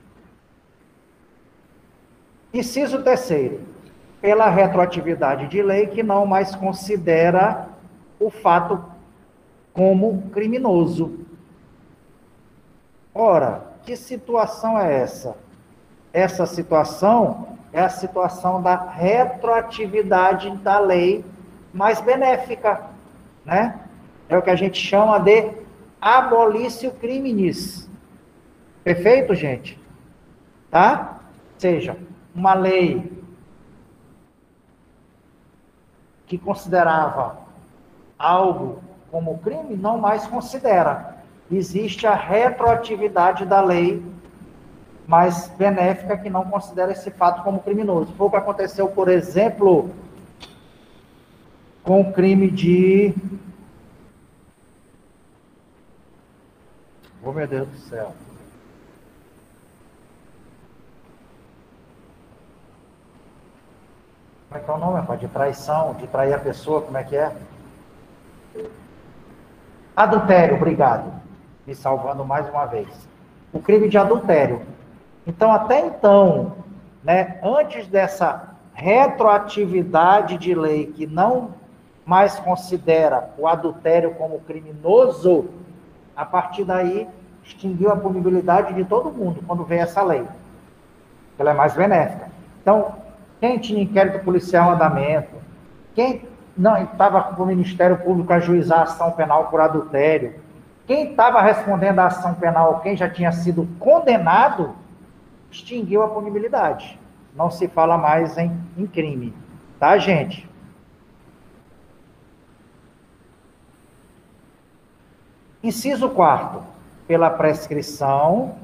Inciso 3º, pela retroatividade de lei que não mais considera o fato como criminoso. Ora, que situação é essa? Essa situação é a situação da retroatividade da lei mais benéfica, né? É o que a gente chama de abolitio criminis. Perfeito, gente? Tá? seja, uma lei que considerava algo como crime, não mais considera. Existe a retroatividade da lei mais benéfica que não considera esse fato como criminoso. Foi o que aconteceu, por exemplo, com o crime de... Oh, meu Deus do céu. Como é que é o nome, rapaz? De traição, de trair a pessoa, como é que é? Adultério, obrigado. Me salvando mais uma vez. O crime de adultério. Então, até então, né, antes dessa retroatividade de lei que não mais considera o adultério como criminoso, a partir daí extinguiu a punibilidade de todo mundo quando veio essa lei. Ela é mais benéfica. Então, quem tinha inquérito policial em andamento, quem não estava com o Ministério Público a ajuizar a ação penal por adultério, quem estava respondendo à ação penal, quem já tinha sido condenado, extinguiu a punibilidade. Não se fala mais em crime. Tá, gente? Inciso 4º, pela prescrição,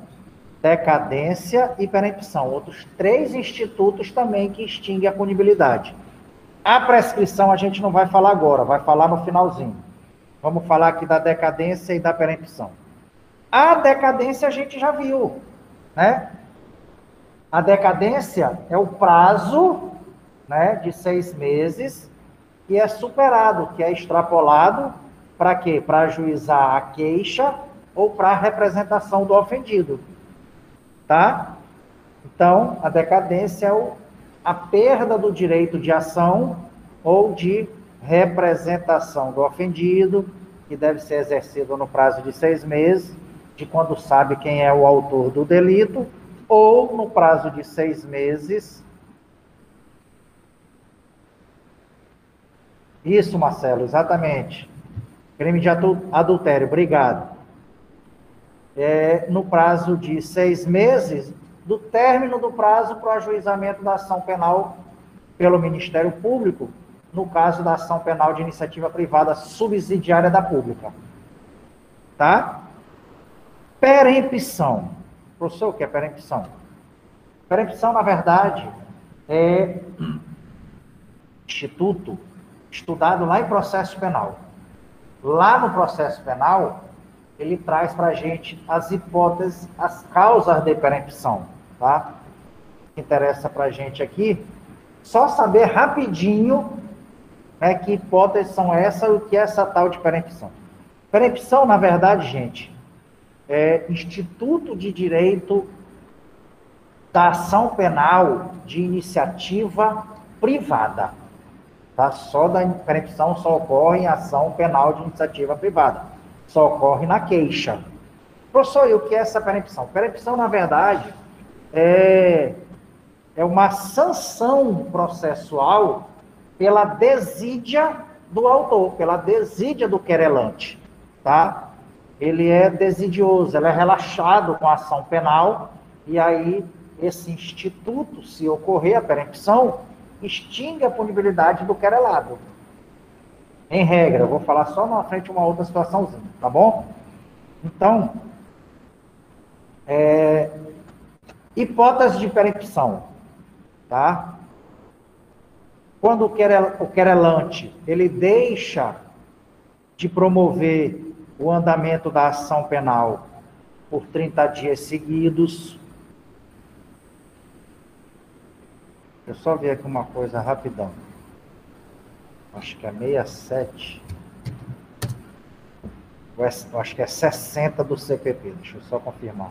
decadência e perempção. Outros 3 institutos também que extinguem a punibilidade. A prescrição a gente não vai falar agora, vai falar no finalzinho. Vamos falar aqui da decadência e da perempção. A decadência a gente já viu, né? A decadência é o prazo, né, de 6 meses que é superado, que é extrapolado para quê? Para ajuizar a queixa ou para a representação do ofendido. Tá? Então, a decadência é a perda do direito de ação ou de representação do ofendido, que deve ser exercido no prazo de 6 meses, de quando sabe quem é o autor do delito, ou no prazo de 6 meses. Isso, Marcelo, exatamente. Crime de adultério, obrigado. No prazo de 6 meses, do término do prazo para o ajuizamento da ação penal pelo Ministério Público, no caso da ação penal de iniciativa privada subsidiária da pública. Tá? Perempção. Professor, o que é perempção? Perempção, na verdade, é instituto estudado lá em processo penal. Lá no processo penal, ele traz para a gente as hipóteses, as causas de perempção, tá? O que interessa para a gente aqui, só saber rapidinho, né, que hipóteses são essas e o que é essa tal de perempção. Perempção, na verdade, gente, é instituto de direito da ação penal de iniciativa privada. Tá? Só da perempção só ocorre em ação penal de iniciativa privada. Só ocorre na queixa. Professor, e o que é essa perempção? Perempção, na verdade, é uma sanção processual pela desídia do autor, pela desídia do querelante. Tá? Ele é desidioso, ele é relaxado com a ação penal, e aí esse instituto, se ocorrer a perempção, extingue a punibilidade do querelado. Em regra, eu vou falar só na frente uma outra situaçãozinha, tá bom? Então, hipótese de perempção, tá? Quando o querelante, ele deixa de promover o andamento da ação penal por 30 dias seguidos. Deixa eu só ver aqui uma coisa rapidão. Acho que é 67. Acho que é 60 do CPP. Deixa eu só confirmar.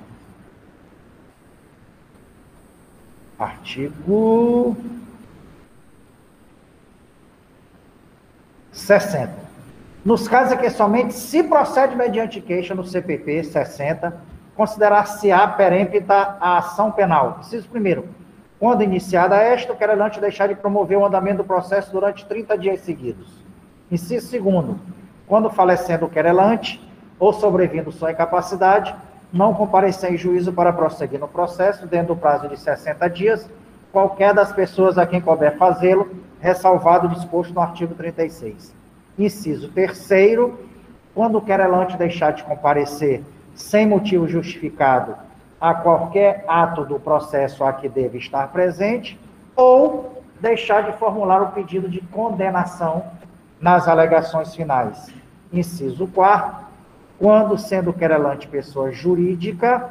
Artigo 60. Nos casos em que somente se procede mediante queixa no CPP 60, considerar-se-á perempta a ação penal. Inciso primeiro, quando iniciada esta, o querelante deixar de promover o andamento do processo durante 30 dias seguidos. Inciso segundo, quando falecendo o querelante ou sobrevindo sua incapacidade, não comparecer em juízo para prosseguir no processo dentro do prazo de 60 dias, qualquer das pessoas a quem couber fazê-lo, ressalvado o disposto no artigo 36. Inciso terceiro, quando o querelante deixar de comparecer sem motivo justificado a qualquer ato do processo a que deve estar presente, ou deixar de formular o pedido de condenação nas alegações finais. Inciso quarto, quando sendo querelante pessoa jurídica,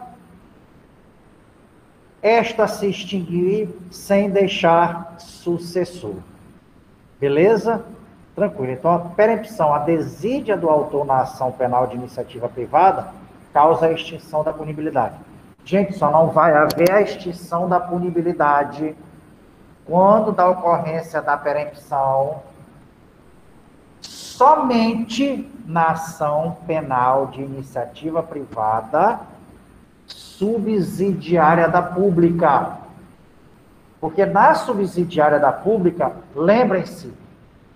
esta se extinguir sem deixar sucessor. Beleza? Tranquilo. Então, a perempção, a desídia do autor na ação penal de iniciativa privada, causa a extinção da punibilidade. Gente, só não vai haver a extinção da punibilidade quando da ocorrência da perempção somente na ação penal de iniciativa privada subsidiária da pública. Porque na subsidiária da pública, lembrem-se,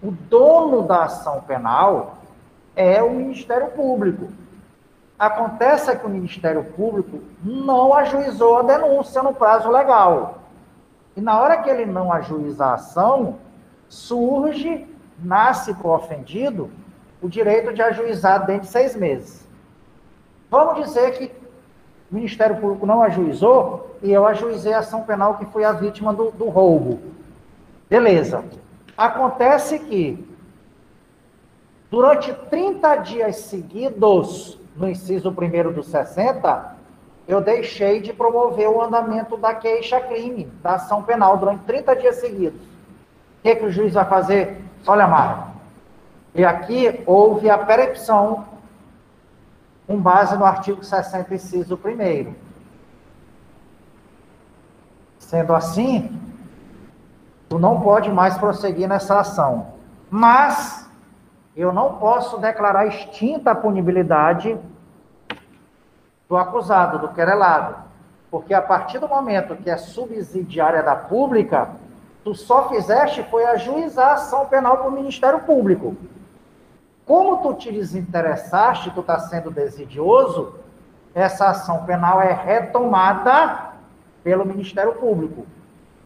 o dono da ação penal é o Ministério Público. Acontece que o Ministério Público não ajuizou a denúncia no prazo legal. E na hora que ele não ajuiza a ação, nasce para o ofendido o direito de ajuizar dentro de 6 meses. Vamos dizer que o Ministério Público não ajuizou e eu ajuizei a ação penal que foi a vítima do roubo. Beleza. Acontece que, durante 30 dias seguidos, no inciso 1º do 60, eu deixei de promover o andamento da queixa-crime, da ação penal, durante 30 dias seguidos. O que o juiz vai fazer? Olha, Mário, e aqui houve a perempção com base no artigo 60, inciso 1º. Sendo assim, tu não pode mais prosseguir nessa ação. Mas eu não posso declarar extinta a punibilidade do acusado, do querelado. Porque a partir do momento que é subsidiária da pública, tu só fizeste foi ajuizar a ação penal para o Ministério Público. Como tu te desinteressaste, tu está sendo desidioso, essa ação penal é retomada pelo Ministério Público.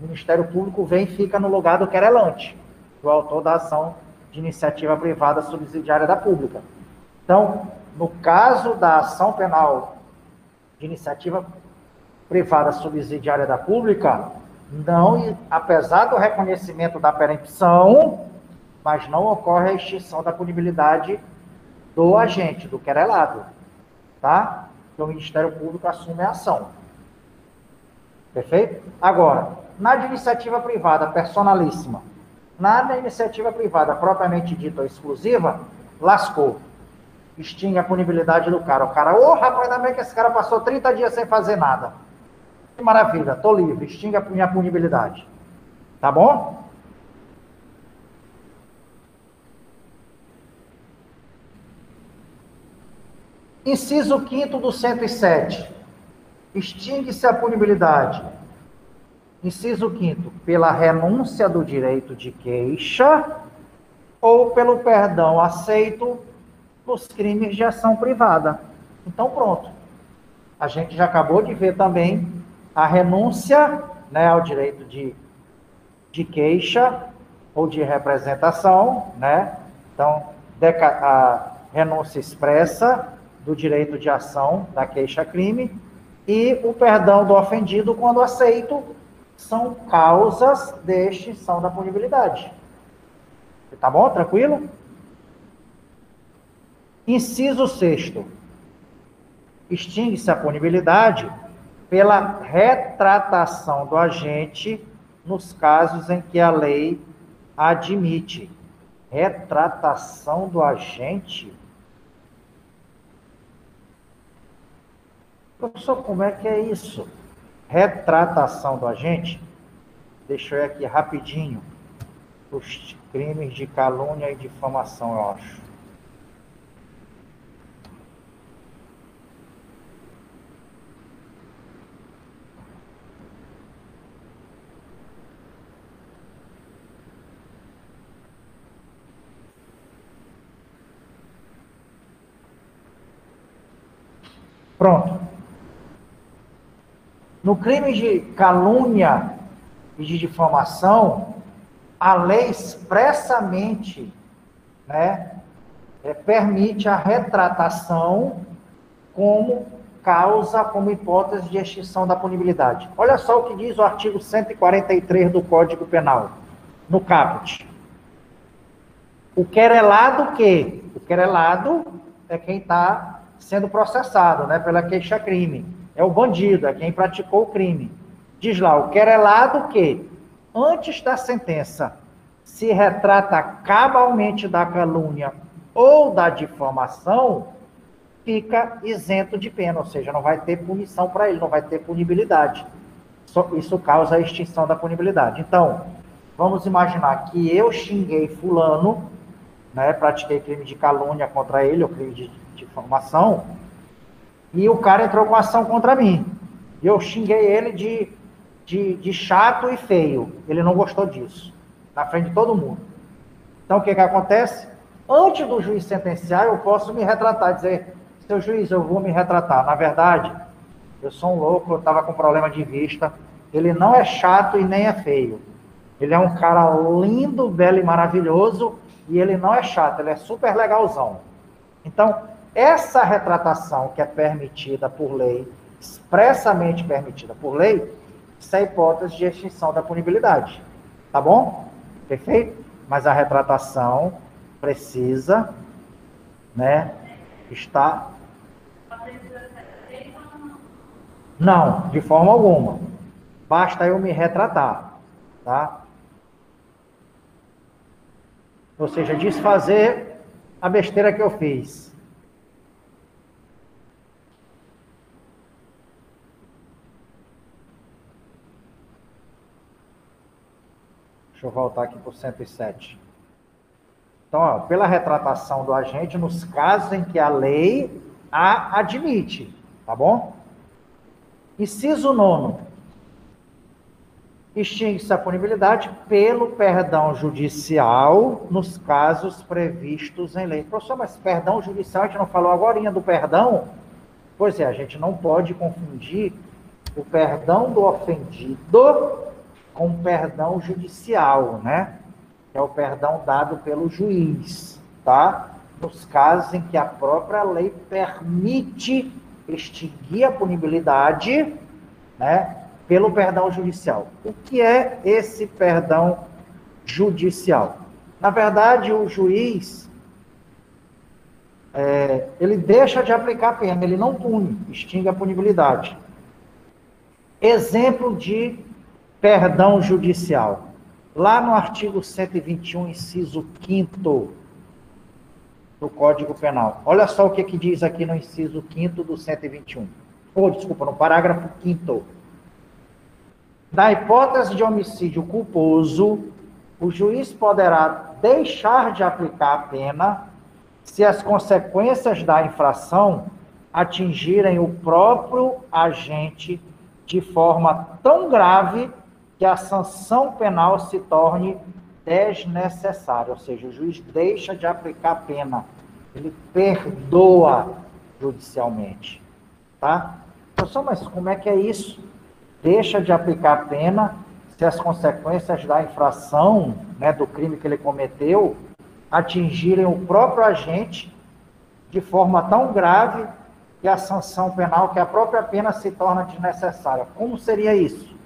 O Ministério Público vem e fica no lugar do querelante, do autor da ação de iniciativa privada subsidiária da pública. Então, no caso da ação penal de iniciativa privada subsidiária da pública, não, apesar do reconhecimento da perempção, mas não ocorre a extinção da punibilidade do agente, do querelado, tá? Então, o Ministério Público assume a ação. Perfeito? Agora, na de iniciativa privada personalíssima, na iniciativa privada propriamente dita ou exclusiva, lascou. Extingue a punibilidade do cara. O cara, rapaz, ainda bem que esse cara passou 30 dias sem fazer nada. Que maravilha, tô livre, extingue a minha punibilidade. Tá bom? Inciso 5º do 107. Extingue-se a punibilidade. Inciso 5º, pela renúncia do direito de queixa ou pelo perdão aceito nos crimes de ação privada. Então, pronto. A gente já acabou de ver também a renúncia, né, ao direito de queixa ou de representação, né? Então, a renúncia expressa do direito de ação da queixa-crime e o perdão do ofendido quando aceito são causas de extinção da punibilidade. Tá bom? Tranquilo? Inciso 6º. Extingue-se a punibilidade pela retratação do agente nos casos em que a lei admite. Retratação do agente? Professor, como é que é isso? Retratação do agente? Deixa eu ir aqui rapidinho. Os crimes de calúnia e difamação, eu acho. Pronto. No crime de calúnia e de difamação, a lei expressamente, né, permite a retratação como causa, como hipótese de extinção da punibilidade. Olha só o que diz o artigo 143 do Código Penal, no caput. O querelado que? O querelado é quem está sendo processado, né, pela queixa-crime. É o bandido, é quem praticou o crime. Diz lá, o querelado que, antes da sentença, se retrata cabalmente da calúnia ou da difamação, fica isento de pena, ou seja, não vai ter punição para ele, não vai ter punibilidade. Isso causa a extinção da punibilidade. Então, vamos imaginar que eu xinguei fulano, né, pratiquei crime de calúnia contra ele, ou crime de difamação, e o cara entrou com ação contra mim. E eu xinguei ele de chato e feio. Ele não gostou disso, na frente de todo mundo. Então, o que acontece? Antes do juiz sentenciar, eu posso me retratar, dizer, seu juiz, eu vou me retratar. Na verdade, eu sou um louco, eu estava com problema de vista. Ele não é chato e nem é feio. Ele é um cara lindo, belo e maravilhoso, e ele não é chato, ele é super legalzão. Então, essa retratação que é permitida por lei, expressamente permitida por lei, isso é a hipótese de extinção da punibilidade. Tá bom? Perfeito? Mas a retratação precisa, né, estar... Não, de forma alguma. Basta eu me retratar, tá? Ou seja, desfazer a besteira que eu fiz. Deixa eu voltar aqui para o 107. Então, ó, pela retratação do agente, nos casos em que a lei a admite, tá bom? Inciso 9. Extingue-se a punibilidade pelo perdão judicial nos casos previstos em lei. Professor, mas perdão judicial, a gente não falou agorinha do perdão? Pois é, a gente não pode confundir o perdão do ofendido com o perdão judicial, né? Que é o perdão dado pelo juiz, tá? Nos casos em que a própria lei permite extinguir a punibilidade, né, pelo perdão judicial. O que é esse perdão judicial? Na verdade, o juiz, ele deixa de aplicar a pena, ele não pune, extingue a punibilidade. Exemplo de perdão judicial. Lá no artigo 121, inciso 5º do Código Penal. Olha só o que diz aqui no inciso 5º do 121. No parágrafo 5º. Na hipótese de homicídio culposo, o juiz poderá deixar de aplicar a pena se as consequências da infração atingirem o próprio agente de forma tão grave que a sanção penal se torne desnecessária. Ou seja, o juiz deixa de aplicar a pena, ele perdoa judicialmente. Tá? Professor, mas como é que é isso? Deixa de aplicar a pena se as consequências da infração, né, do crime que ele cometeu, atingirem o próprio agente de forma tão grave que a sanção penal, que a própria pena se torna desnecessária. Como seria isso?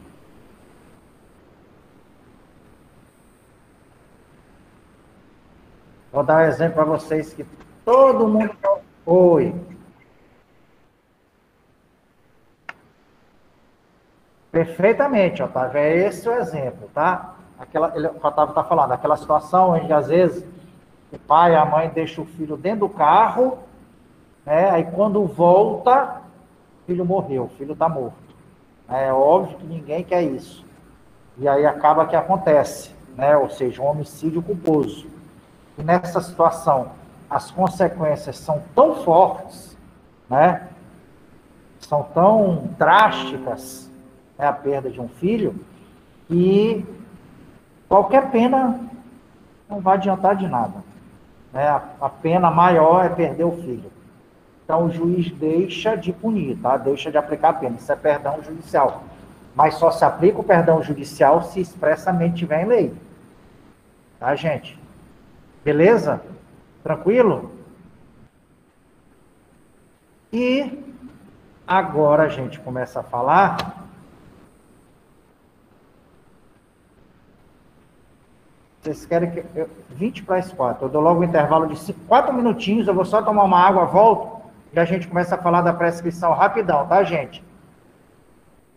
Vou dar um exemplo para vocês que todo mundo... Oi. Perfeitamente, Otávio. É esse o exemplo, tá? O Otávio está falando, aquela situação em que, às vezes, o pai e a mãe deixam o filho dentro do carro, né? Aí, quando volta, o filho morreu, o filho está morto. É óbvio que ninguém quer isso. E aí acaba que acontece, né? Ou seja, um homicídio culposo. E nessa situação, as consequências são tão fortes, né? São tão drásticas, né, a perda de um filho, e qualquer pena não vai adiantar de nada. Né? A pena maior é perder o filho. Então, o juiz deixa de punir, tá? Deixa de aplicar a pena. Isso é perdão judicial. Mas só se aplica o perdão judicial se expressamente tiver em lei. Tá, gente? Beleza? Tranquilo? E agora a gente começa a falar. Vocês querem que 20 para as 4. Eu dou logo um intervalo de 4 minutinhos, eu vou só tomar uma água, volto, e a gente começa a falar da prescrição rapidão, tá, gente?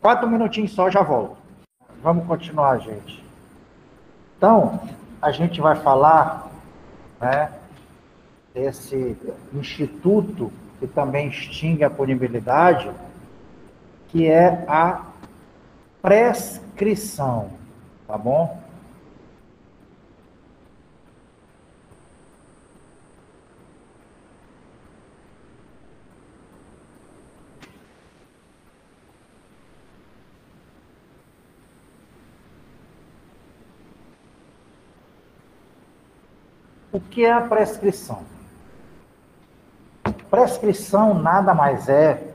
4 minutinhos só, já volto. Vamos continuar, gente. Então, a gente vai falar, né, desse instituto que também extingue a punibilidade, que é a prescrição, tá bom? O que é a prescrição? Prescrição nada mais é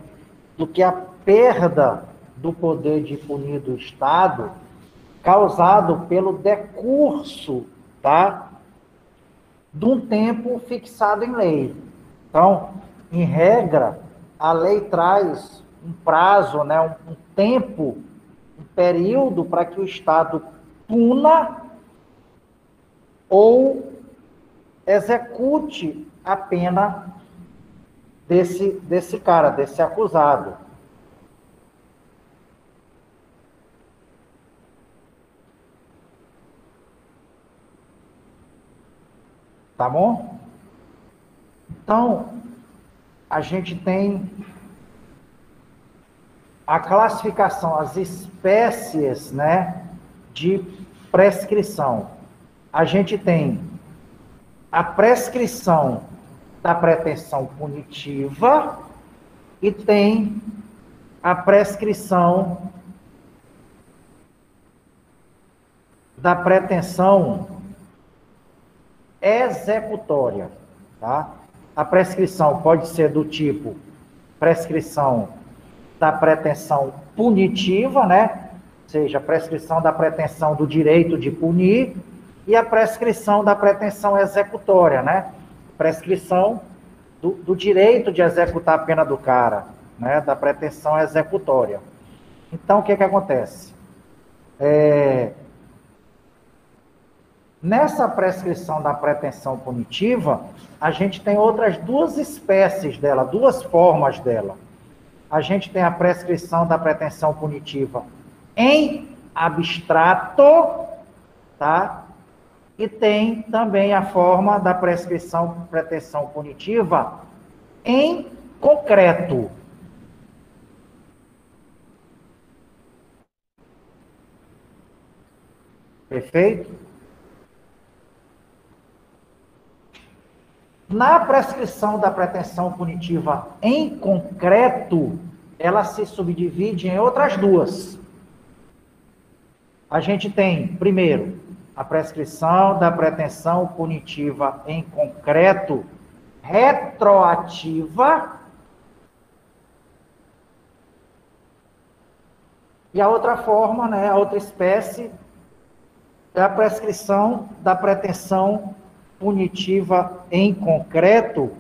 do que a perda do poder de punir do Estado causado pelo decurso, tá, de um tempo fixado em lei. Então, em regra, a lei traz um prazo, né, um tempo, um período para que o Estado puna ou execute a pena desse cara, desse acusado. Tá bom? Então, a gente tem a classificação, as espécies, né, de prescrição. A gente tem a prescrição da pretensão punitiva e tem a prescrição da pretensão executória, tá? A prescrição pode ser do tipo prescrição da pretensão punitiva, né? Ou seja, a prescrição da pretensão do direito de punir e a prescrição da pretensão executória, né? Prescrição do direito de executar a pena do cara, né? Da pretensão executória. Então, o que acontece? Nessa prescrição da pretensão punitiva, a gente tem outras duas espécies dela, duas formas dela. A gente tem a prescrição da pretensão punitiva em abstrato, tá? E tem também a forma da pretensão punitiva em concreto. Perfeito? Na prescrição da pretensão punitiva em concreto, ela se subdivide em outras duas. A gente tem, primeiro, a prescrição da pretensão punitiva em concreto retroativa e a outra forma, né, a outra espécie é a prescrição da pretensão punitiva em concreto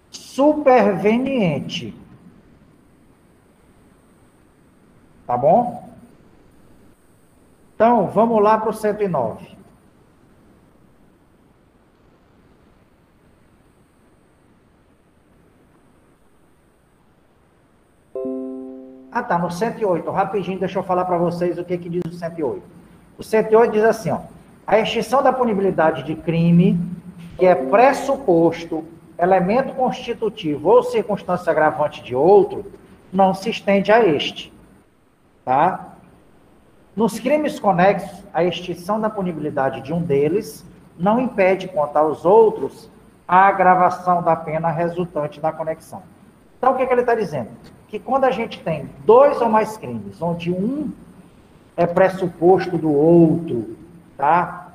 superveniente. Tá bom? Então, vamos lá para o 109. Ah, tá, no 108. Rapidinho, deixa eu falar para vocês o que diz o 108. O 108 diz assim, ó. A extinção da punibilidade de crime, que é pressuposto, elemento constitutivo ou circunstância agravante de outro, não se estende a este. Tá? Nos crimes conexos, a extinção da punibilidade de um deles não impede, quanto aos outros, a agravação da pena resultante da conexão. Então, o que ele está dizendo? Que quando a gente tem dois ou mais crimes, onde um é pressuposto do outro, tá?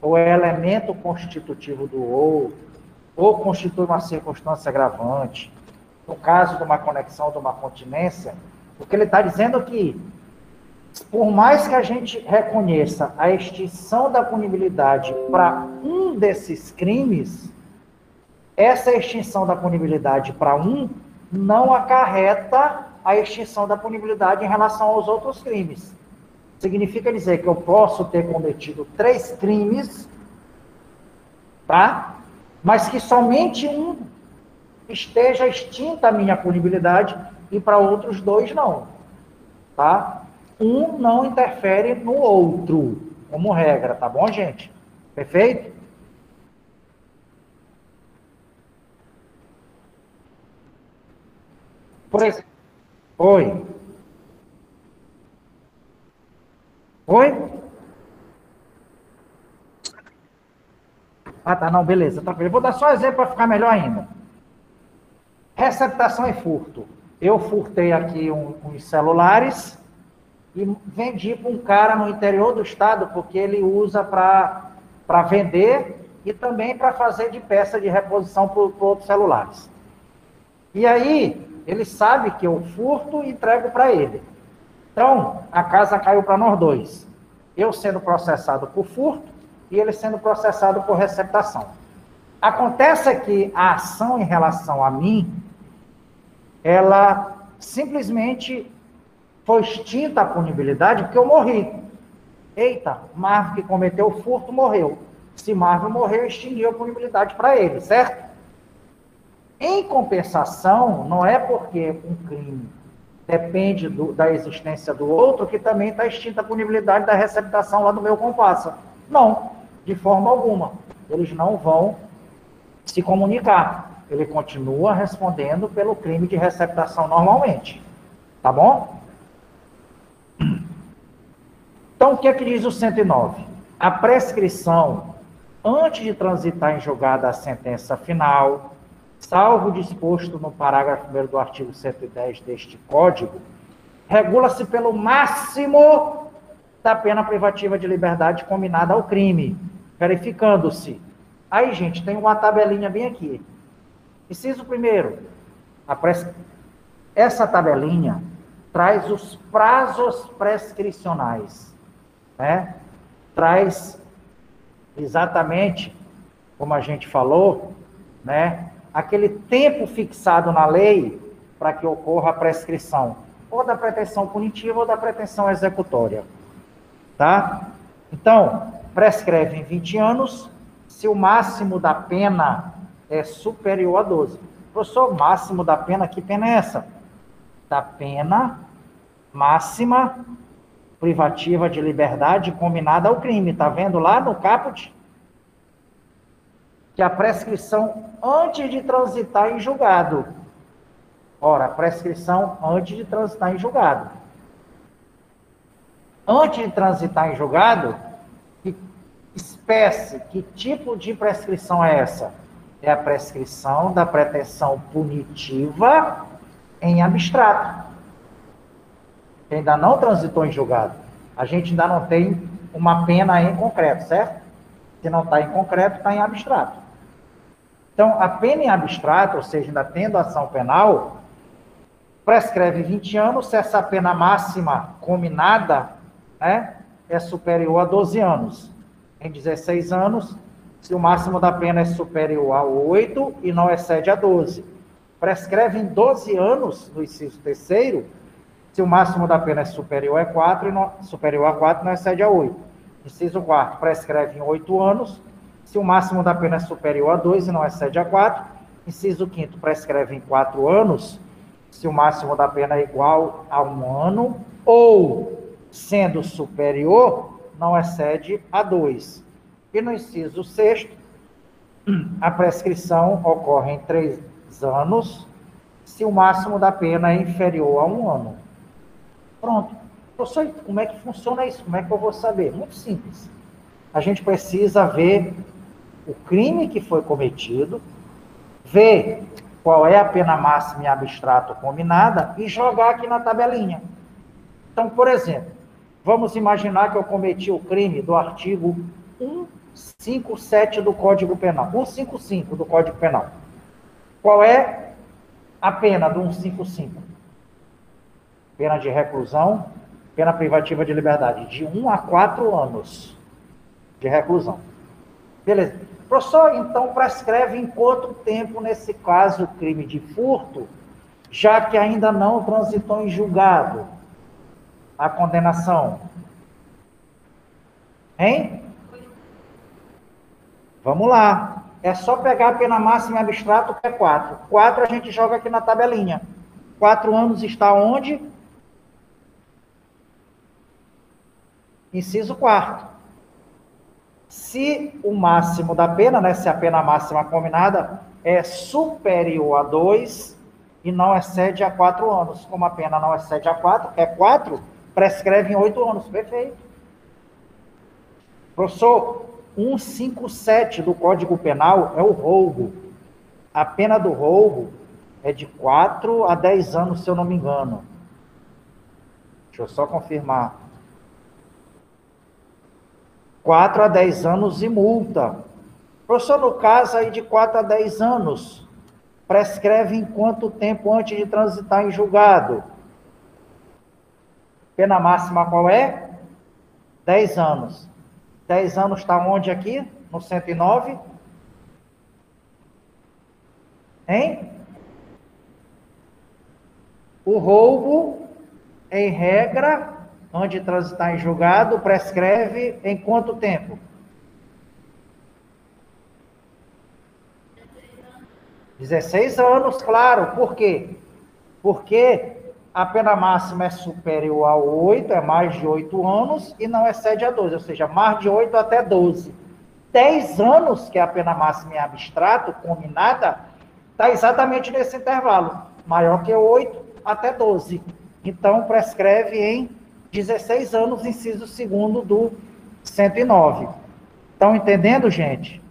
Ou é elemento constitutivo do outro, ou constitui uma circunstância agravante, no caso de uma conexão, de uma continência, Porque ele está dizendo que, por mais que a gente reconheça a extinção da punibilidade para um desses crimes, essa extinção da punibilidade para um não acarreta a extinção da punibilidade em relação aos outros crimes. Significa dizer que eu posso ter cometido 3 crimes, tá? Mas que somente um esteja extinta a minha punibilidade e para outros 2 não, tá? Um não interfere no outro, como regra, tá bom, gente? Perfeito? Por exemplo, oi. Oi? Ah, tá, não, beleza. Tá, eu vou dar só um exemplo para ficar melhor ainda. Receptação e furto. Eu furtei aqui uns celulares e vendi para um cara no interior do estado, porque ele usa para vender e também para fazer de peça de reposição para outros celulares. E aí, ele sabe que eu furto e entrego para ele. Então, a casa caiu para nós 2. Eu sendo processado por furto e ele sendo processado por receptação. Acontece que a ação em relação a mim, ela simplesmente foi extinta a punibilidade porque eu morri. Eita, Marvel que cometeu o furto morreu. Se Marvel morreu, extinguiu a punibilidade para ele, certo? Em compensação, não é porque um crime depende da existência do outro que também está extinta a punibilidade da receptação lá do meu comparsa. Não, de forma alguma. Eles não vão se comunicar. Ele continua respondendo pelo crime de receptação normalmente. Tá bom? Então, o que é que diz o 109? A prescrição, antes de transitar em julgada a sentença final, salvo disposto no parágrafo 1º do artigo 110 deste Código, regula-se pelo máximo da pena privativa de liberdade combinada ao crime, verificando-se. Aí, gente, tem uma tabelinha bem aqui. Inciso 1º, essa tabelinha traz os prazos prescricionais, né? Traz exatamente, como a gente falou, né? Aquele tempo fixado na lei para que ocorra a prescrição, ou da pretensão punitiva ou da pretensão executória, tá? Então, prescreve em 20 anos, se o máximo da pena é superior a 12. Professor, o máximo da pena, que pena é essa? Da pena máxima privativa de liberdade combinada ao crime. Tá vendo lá no caput? Que a prescrição antes de transitar em julgado. Ora, prescrição antes de transitar em julgado. Antes de transitar em julgado, que espécie, que tipo de prescrição é essa? É a prescrição da pretensão punitiva em abstrato. Ainda não transitou em julgado. A gente ainda não tem uma pena em concreto, certo? Se não está em concreto, está em abstrato. Então, a pena em abstrato, ou seja, ainda tendo ação penal, prescreve 20 anos se essa pena máxima combinada, né, é superior a 12 anos. Em 16 anos, se o máximo da pena é superior a 8 e não excede a 12. Prescreve em 12 anos, no inciso 3º, se o máximo da pena é superior a 4 e não excede a 8. Inciso 4º, prescreve em 8 anos, se o máximo da pena é superior a 2 e não excede a 4. Inciso 5º, prescreve em 4 anos, se o máximo da pena é igual a 1 ano, ou, sendo superior, não excede a 2. E no inciso 6º, a prescrição ocorre em 3 anos, se o máximo da pena é inferior a 1 ano. Pronto. Professor, como é que funciona isso? Como é que eu vou saber? Muito simples. A gente precisa ver o crime que foi cometido, ver qual é a pena máxima em abstrato combinada e jogar aqui na tabelinha. Então, por exemplo, vamos imaginar que eu cometi o crime do artigo 157 do Código Penal. 155 do Código Penal. Qual é a pena do 155? Pena de reclusão, pena privativa de liberdade, de 1 a 4 anos de reclusão. Beleza. Professor, então prescreve em quanto tempo, nesse caso, o crime de furto, já que ainda não transitou em julgado a condenação? Hein? Vamos lá. É só pegar a pena máxima em abstrato, que é 4. 4 a gente joga aqui na tabelinha. 4 anos está onde? Inciso 4º. Se o máximo da pena, né, se a pena máxima combinada é superior a 2 e não excede a 4 anos. Como a pena não excede a 4, é 4, prescreve em 8 anos. Perfeito. Professor, 157 do Código Penal é o roubo. A pena do roubo é de 4 a 10 anos, se eu não me engano. Deixa eu só confirmar. 4 a 10 anos e multa. Professor, no caso aí de 4 a 10 anos, prescreve em quanto tempo antes de transitar em julgado? Pena máxima qual é? 10 anos. 10 anos está onde aqui? No 109? Hein? O roubo, em regra, antes de transitar em julgado, prescreve em quanto tempo? 16 anos, claro. Por quê? Porque a pena máxima é superior a 8, é mais de 8 anos, e não excede a 12, ou seja, mais de 8 até 12. 10 anos, que é a pena máxima em abstrato, combinada, está exatamente nesse intervalo, maior que 8 até 12. Então, prescreve em 16 anos, inciso 2º do 109. Estão entendendo, gente?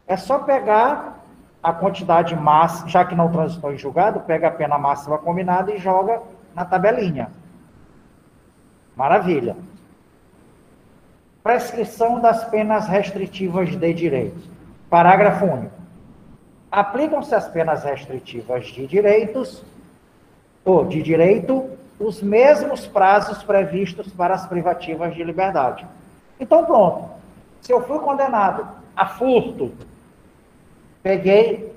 É só pegar a quantidade máxima, já que não transitou em julgado, pega a pena máxima combinada e joga na tabelinha. Maravilha. Prescrição das penas restritivas de direito. Parágrafo único. Aplicam-se as penas restritivas de direitos, ou de direito, os mesmos prazos previstos para as privativas de liberdade. Então, pronto. Se eu fui condenado a furto, peguei,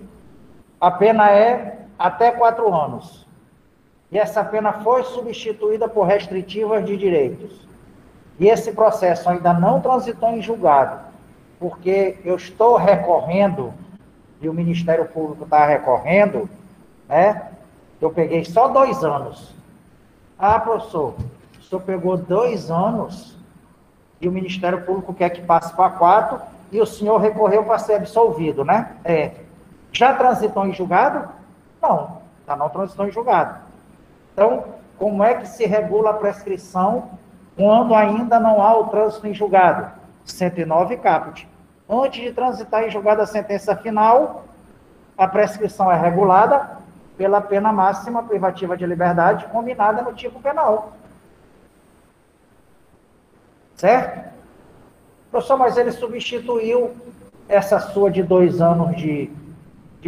a pena é até 4 anos. E essa pena foi substituída por restritivas de direitos. E esse processo ainda não transitou em julgado, porque eu estou recorrendo, e o Ministério Público está recorrendo, né? Eu peguei só 2 anos. Ah, professor, o senhor pegou 2 anos e o Ministério Público quer que passe para 4 e o senhor recorreu para ser absolvido, né? Já transitou em julgado? Não, já não transitou em julgado. Então, como é que se regula a prescrição quando ainda não há o trânsito em julgado? 109 caput. Antes de transitar em julgado a sentença final, a prescrição é regulada pela pena máxima privativa de liberdade combinada no tipo penal. Certo? Professor, mas ele substituiu essa sua de 2 anos de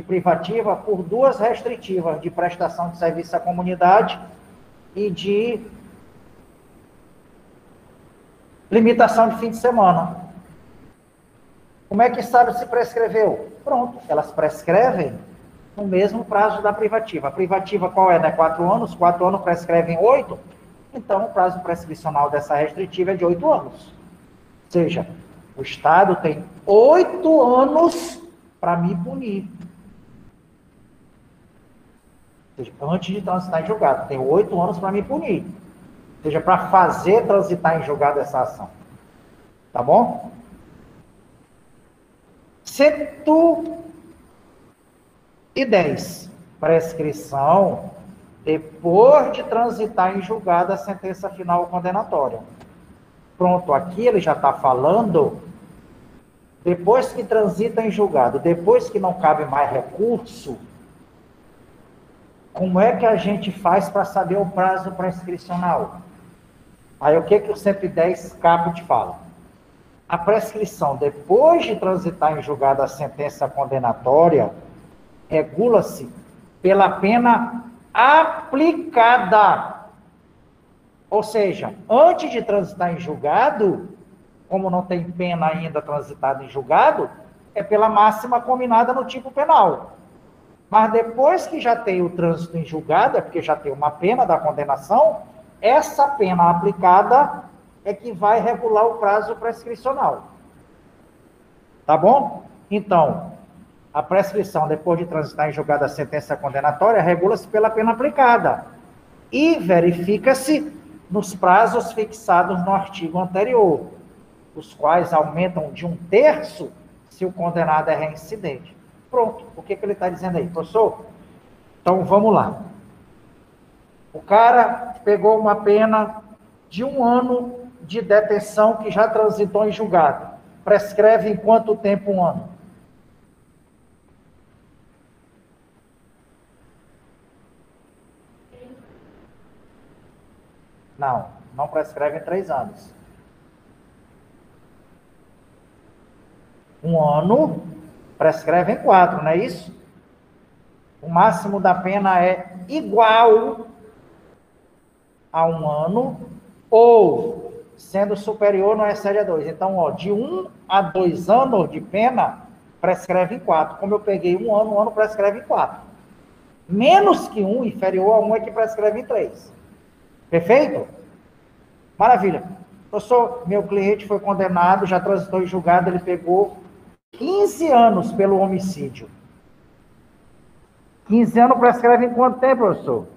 privativa por 2 restritivas, de prestação de serviço à comunidade e de limitação de fim de semana. Como é que sabe se prescreveu? Pronto, elas prescrevem no mesmo prazo da privativa. A privativa qual é? 4 anos? 4 anos prescrevem 8? Então, o prazo prescricional dessa restritiva é de 8 anos. Ou seja, o Estado tem 8 anos para me punir. Ou seja, antes de transitar em julgado, tem 8 anos para me punir. Ou seja, para fazer transitar em julgado essa ação. Tá bom? 110. Prescrição depois de transitar em julgado a sentença final condenatória. Pronto, aqui ele já está falando depois que transita em julgado, depois que não cabe mais recurso, como é que a gente faz para saber o prazo prescricional? Aí o que o 110 caput fala? A prescrição, depois de transitar em julgado a sentença condenatória, regula-se pela pena aplicada. Ou seja, antes de transitar em julgado, como não tem pena ainda transitada em julgado, é pela máxima combinada no tipo penal. Mas depois que já tem o trânsito em julgado, é porque já tem uma pena da condenação, essa pena aplicada é que vai regular o prazo prescricional. Tá bom? Então, a prescrição, depois de transitar em julgado a sentença condenatória, regula-se pela pena aplicada e verifica-se nos prazos fixados no artigo anterior, os quais aumentam de 1/3 se o condenado é reincidente. Pronto. O que ele está dizendo aí, professor? Então, vamos lá. O cara pegou uma pena de 1 ano de detenção que já transitou em julgado. Prescreve em quanto tempo 1 ano? Não, não prescreve em 3 anos. 1 ano prescreve em 4, não é isso? O máximo da pena é igual a 1 ano, ou, sendo superior, não excede a 2. Então, ó, de 1 a 2 anos de pena, prescreve em 4. Como eu peguei 1 ano prescreve em 4. Menos que 1, inferior a 1, é que prescreve em 3. Perfeito? Maravilha. Professor, meu cliente foi condenado, já transitou em julgado, ele pegou 15 anos pelo homicídio. 15 anos prescreve em quanto tempo, professor?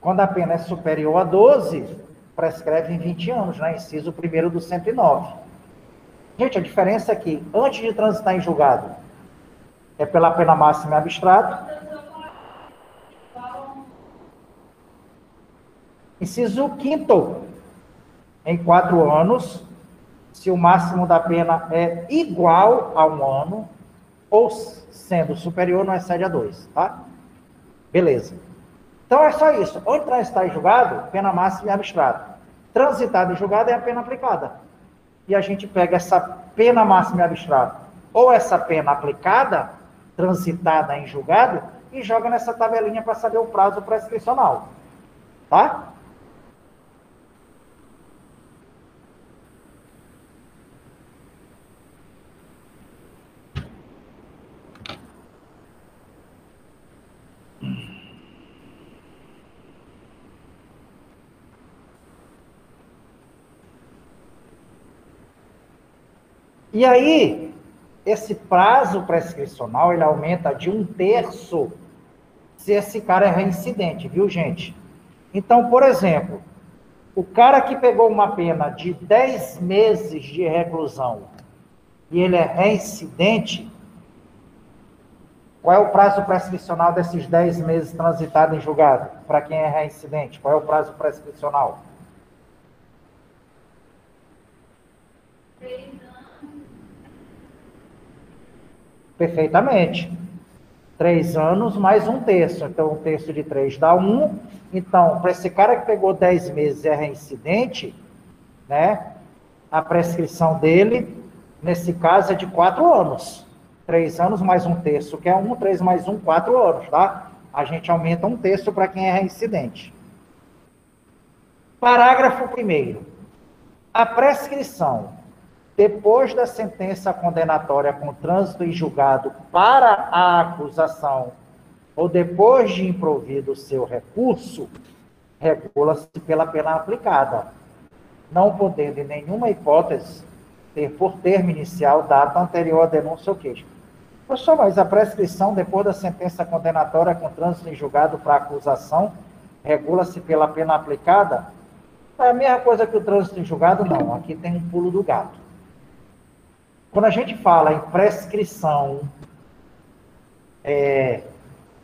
Quando a pena é superior a 12, prescreve em 20 anos, né? Inciso 1º do 109. Gente, a diferença é que, antes de transitar em julgado, é pela pena máxima e abstrato. Inciso 5º, em 4 anos, se o máximo da pena é igual a 1 ano, ou sendo superior, não excede a 2, tá? Beleza. Então é só isso. Onde transitar em julgado, pena máxima e abstrato. Transitado em julgado é a pena aplicada. E a gente pega essa pena máxima e abstrato, ou essa pena aplicada, transitada em julgado, e joga nessa tabelinha para saber o prazo prescricional. Tá? E aí, esse prazo prescricional, ele aumenta de 1/3 se esse cara é reincidente, viu, gente? Então, por exemplo, o cara que pegou uma pena de 10 meses de reclusão e ele é reincidente, qual é o prazo prescricional desses 10 meses transitados em julgado? Para quem é reincidente, qual é o prazo prescricional? 3 anos. Perfeitamente. 3 anos mais 1/3. Então, 1/3 de 3 dá 1. Então, para esse cara que pegou 10 meses e é reincidente, né, a prescrição dele, nesse caso, é de 4 anos. 3 anos mais 1/3, que é 1, 3 mais 1, 4 anos, tá? A gente aumenta 1/3 para quem é reincidente. Parágrafo 1º. A prescrição, depois da sentença condenatória com trânsito em julgado para a acusação, ou depois de improvido o seu recurso, regula-se pela pena aplicada, não podendo, em nenhuma hipótese, ter por termo inicial data anterior à denúncia ou queixa. Professor, mas a prescrição, depois da sentença condenatória com trânsito em julgado para a acusação, regula-se pela pena aplicada? É a mesma coisa que o trânsito em julgado? Não, aqui tem um pulo do gato. Quando a gente fala em prescrição,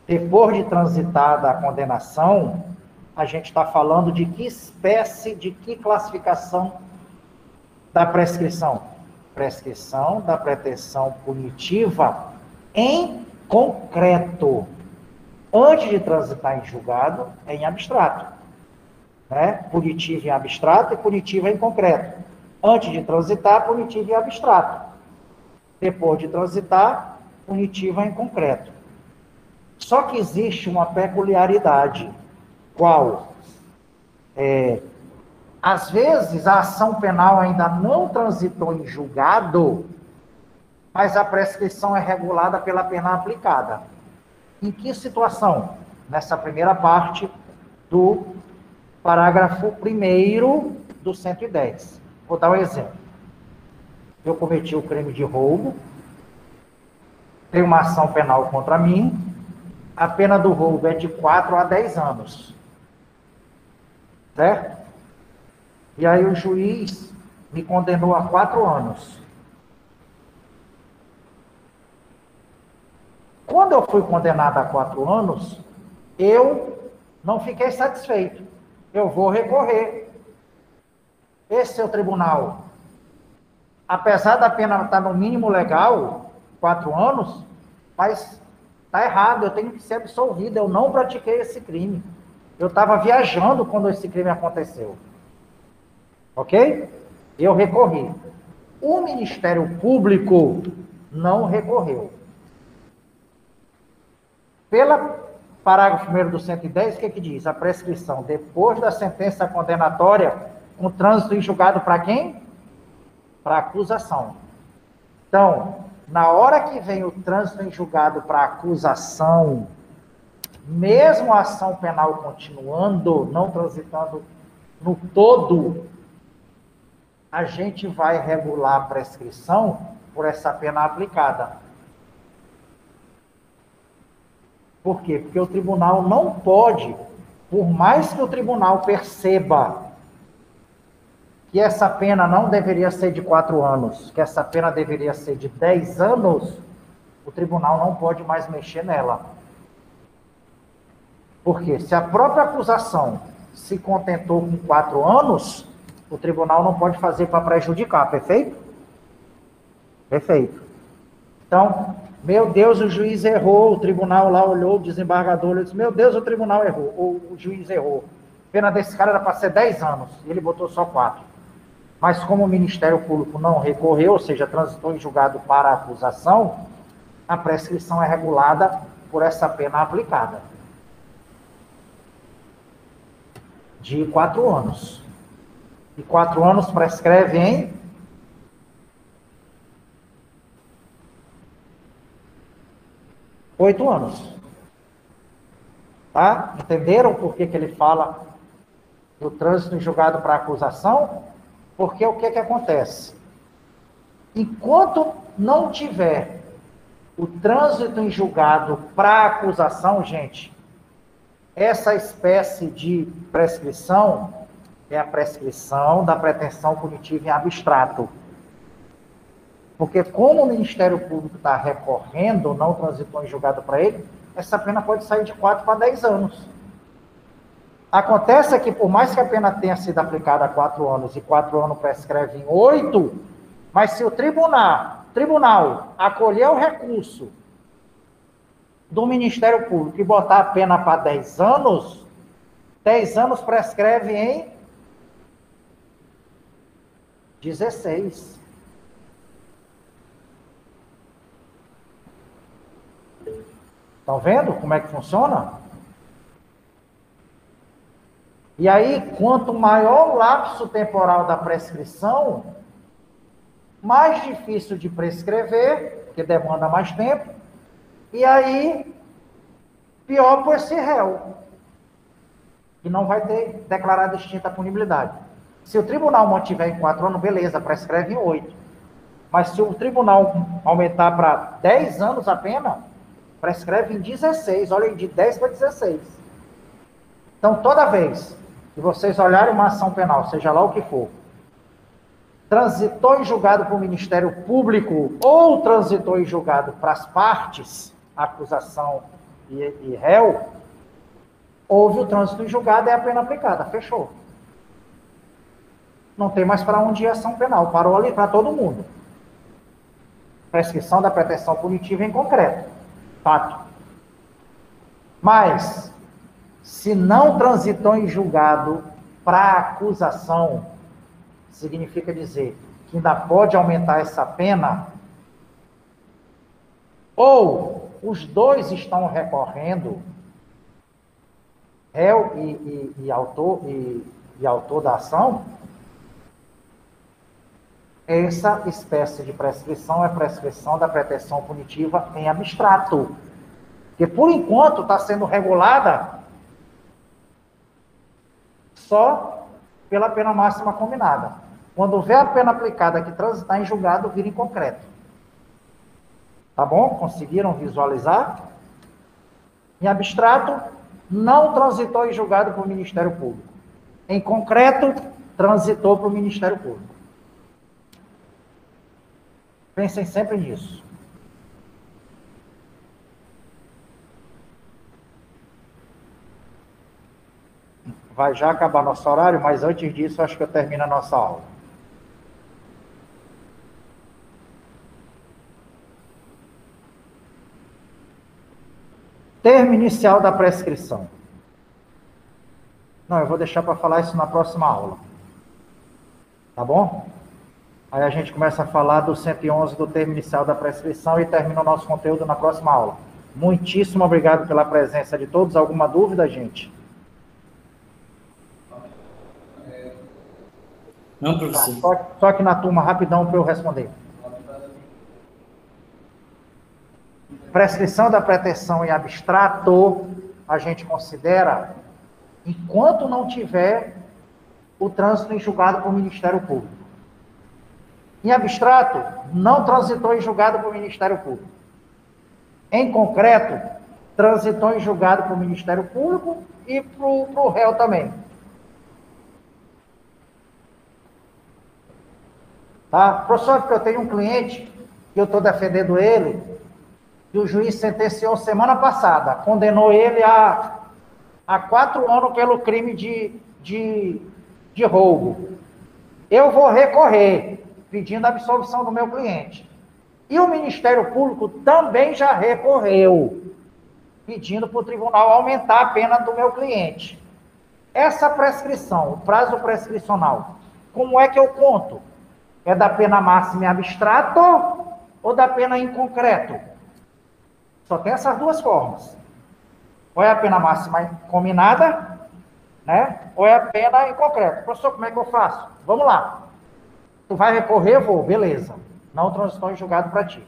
depois de transitada a condenação, a gente está falando de que espécie, de que classificação da prescrição? Prescrição da pretensão punitiva em concreto. Antes de transitar em julgado, é em abstrato. Né? Punitiva em abstrato e punitiva em concreto. Antes de transitar, punitivo em abstrato. Depois de transitar, punitiva em concreto. Só que existe uma peculiaridade. Qual? Às vezes, a ação penal ainda não transitou em julgado, mas a prescrição é regulada pela pena aplicada. Em que situação? Nessa primeira parte do parágrafo 1º do 110. Vou dar um exemplo. Eu cometi o crime de roubo, tem uma ação penal contra mim, a pena do roubo é de 4 a 10 anos. Certo? E aí o juiz me condenou a 4 anos. Quando eu fui condenado a 4 anos, eu não fiquei satisfeito. Eu vou recorrer. Esse é o tribunal. Apesar da pena estar no mínimo legal, 4 anos, mas está errado, eu tenho que ser absolvido, eu não pratiquei esse crime. Eu estava viajando quando esse crime aconteceu. Ok? Eu recorri. O Ministério Público não recorreu. Pela parágrafo 1º do 110, o que diz? A prescrição, depois da sentença condenatória, com trânsito em julgado para quem? Para acusação. Então, na hora que vem o trânsito em julgado para acusação, mesmo a ação penal continuando, não transitando no todo, a gente vai regular a prescrição por essa pena aplicada. Por quê? Porque o tribunal não pode, por mais que o tribunal perceba que essa pena não deveria ser de 4 anos, que essa pena deveria ser de 10 anos, o tribunal não pode mais mexer nela. Porque se a própria acusação se contentou com 4 anos, o tribunal não pode fazer para prejudicar, perfeito? Perfeito. Então, meu Deus, o juiz errou, o tribunal lá olhou, o desembargador disse, meu Deus, o tribunal errou, o juiz errou. A pena desse cara era para ser 10 anos, e ele botou só 4. Mas como o Ministério Público não recorreu, ou seja, transitou em julgado para a acusação, a prescrição é regulada por essa pena aplicada. De 4 anos. E 4 anos prescreve em 8 anos. Tá? Entenderam por que ele fala do trânsito em julgado para acusação? Porque o que acontece? Enquanto não tiver o trânsito em julgado para acusação, gente, essa espécie de prescrição é a prescrição da pretensão punitiva em abstrato. Porque como o Ministério Público está recorrendo, não transitou em julgado para ele, essa pena pode sair de 4 para 10 anos. Acontece que, por mais que a pena tenha sido aplicada há 4 anos, e 4 anos prescreve em 8, mas se o tribunal acolher o recurso do Ministério Público e botar a pena para 10 anos, 10 anos prescreve em 16. Estão vendo como é que funciona? E aí, quanto maior o lapso temporal da prescrição, mais difícil de prescrever, porque demanda mais tempo, e aí, pior para esse réu, que não vai ter declarado extinta a punibilidade. Se o tribunal mantiver em 4 anos, beleza, prescreve em 8. Mas se o tribunal aumentar para 10 anos a pena, prescreve em 16. Olha aí, de 10 para 16. Então, toda vez que vocês olharem uma ação penal, seja lá o que for, transitou em julgado para o Ministério Público ou transitou em julgado para as partes, acusação e réu, houve o trânsito em julgado, é a pena aplicada, fechou. Não tem mais para onde ir a ação penal, parou ali para todo mundo. Prescrição da pretensão punitiva em concreto, fato. Mas, se não transitou em julgado para acusação, significa dizer que ainda pode aumentar essa pena, ou os dois estão recorrendo, réu e autor da ação, essa espécie de prescrição é prescrição da pretensão punitiva em abstrato, que por enquanto está sendo regulada só pela pena máxima combinada. Quando houver a pena aplicada que transitar em julgado, vira em concreto. Tá bom? Conseguiram visualizar? Em abstrato, não transitou em julgado para o Ministério Público. Em concreto, transitou para o Ministério Público. Pensem sempre nisso. Vai já acabar nosso horário, mas antes disso, acho que eu termino a nossa aula. Termo inicial da prescrição. Não, eu vou deixar para falar isso na próxima aula. Tá bom? Aí a gente começa a falar do 111 do termo inicial da prescrição e termina o nosso conteúdo na próxima aula. Muitíssimo obrigado pela presença de todos. Alguma dúvida, gente? Não, professor. Só aqui na turma, rapidão, para eu responder. Prescrição da pretensão em abstrato, a gente considera enquanto não tiver o trânsito em julgado para o Ministério Público. Em abstrato, não transitou em julgado para o Ministério Público. Em concreto, transitou em julgado para o Ministério Público e para o réu também. Tá? Professor, porque eu tenho um cliente que eu estou defendendo ele, e o juiz sentenciou semana passada, condenou ele a 4 anos pelo crime de roubo. Eu vou recorrer, pedindo a absolvição do meu cliente. E o Ministério Público também já recorreu, pedindo para o tribunal aumentar a pena do meu cliente. Essa prescrição, o prazo prescricional, como é que eu conto? É da pena máxima em abstrato ou da pena em concreto? Só tem essas duas formas. Ou é a pena máxima combinada, né? Ou é a pena em concreto. Professor, como é que eu faço? Vamos lá. Tu vai recorrer? Vou. Beleza. Não transitou em julgado para ti.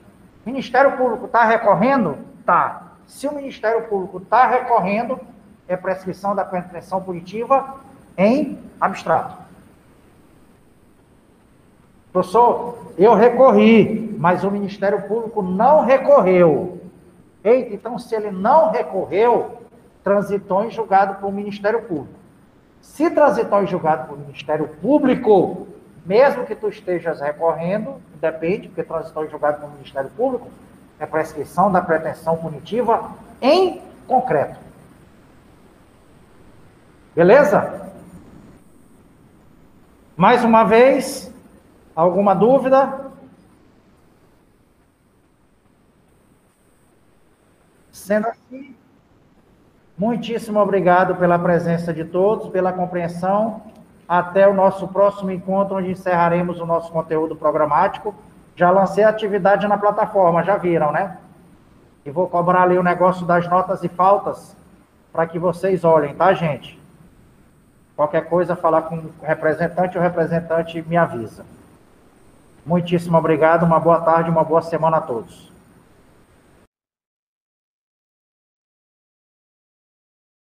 Ministério Público está recorrendo? Tá. Se o Ministério Público está recorrendo, é prescrição da pretensão punitiva em abstrato. Professor, eu recorri, mas o Ministério Público não recorreu. Eita, então se ele não recorreu, transitou em julgado para o Ministério Público. Se transitou em julgado para o Ministério Público, mesmo que tu estejas recorrendo, depende, porque transitou em julgado para o Ministério Público, é prescrição da pretensão punitiva em concreto. Beleza? Mais uma vez, alguma dúvida? Sendo assim, muitíssimo obrigado pela presença de todos, pela compreensão. Até o nosso próximo encontro, onde encerraremos o nosso conteúdo programático. Já lancei a atividade na plataforma, já viram, né? E vou cobrar ali o negócio das notas e faltas, para que vocês olhem, tá, gente? Qualquer coisa, falar com o representante me avisa. Muitíssimo obrigado, uma boa tarde, uma boa semana a todos.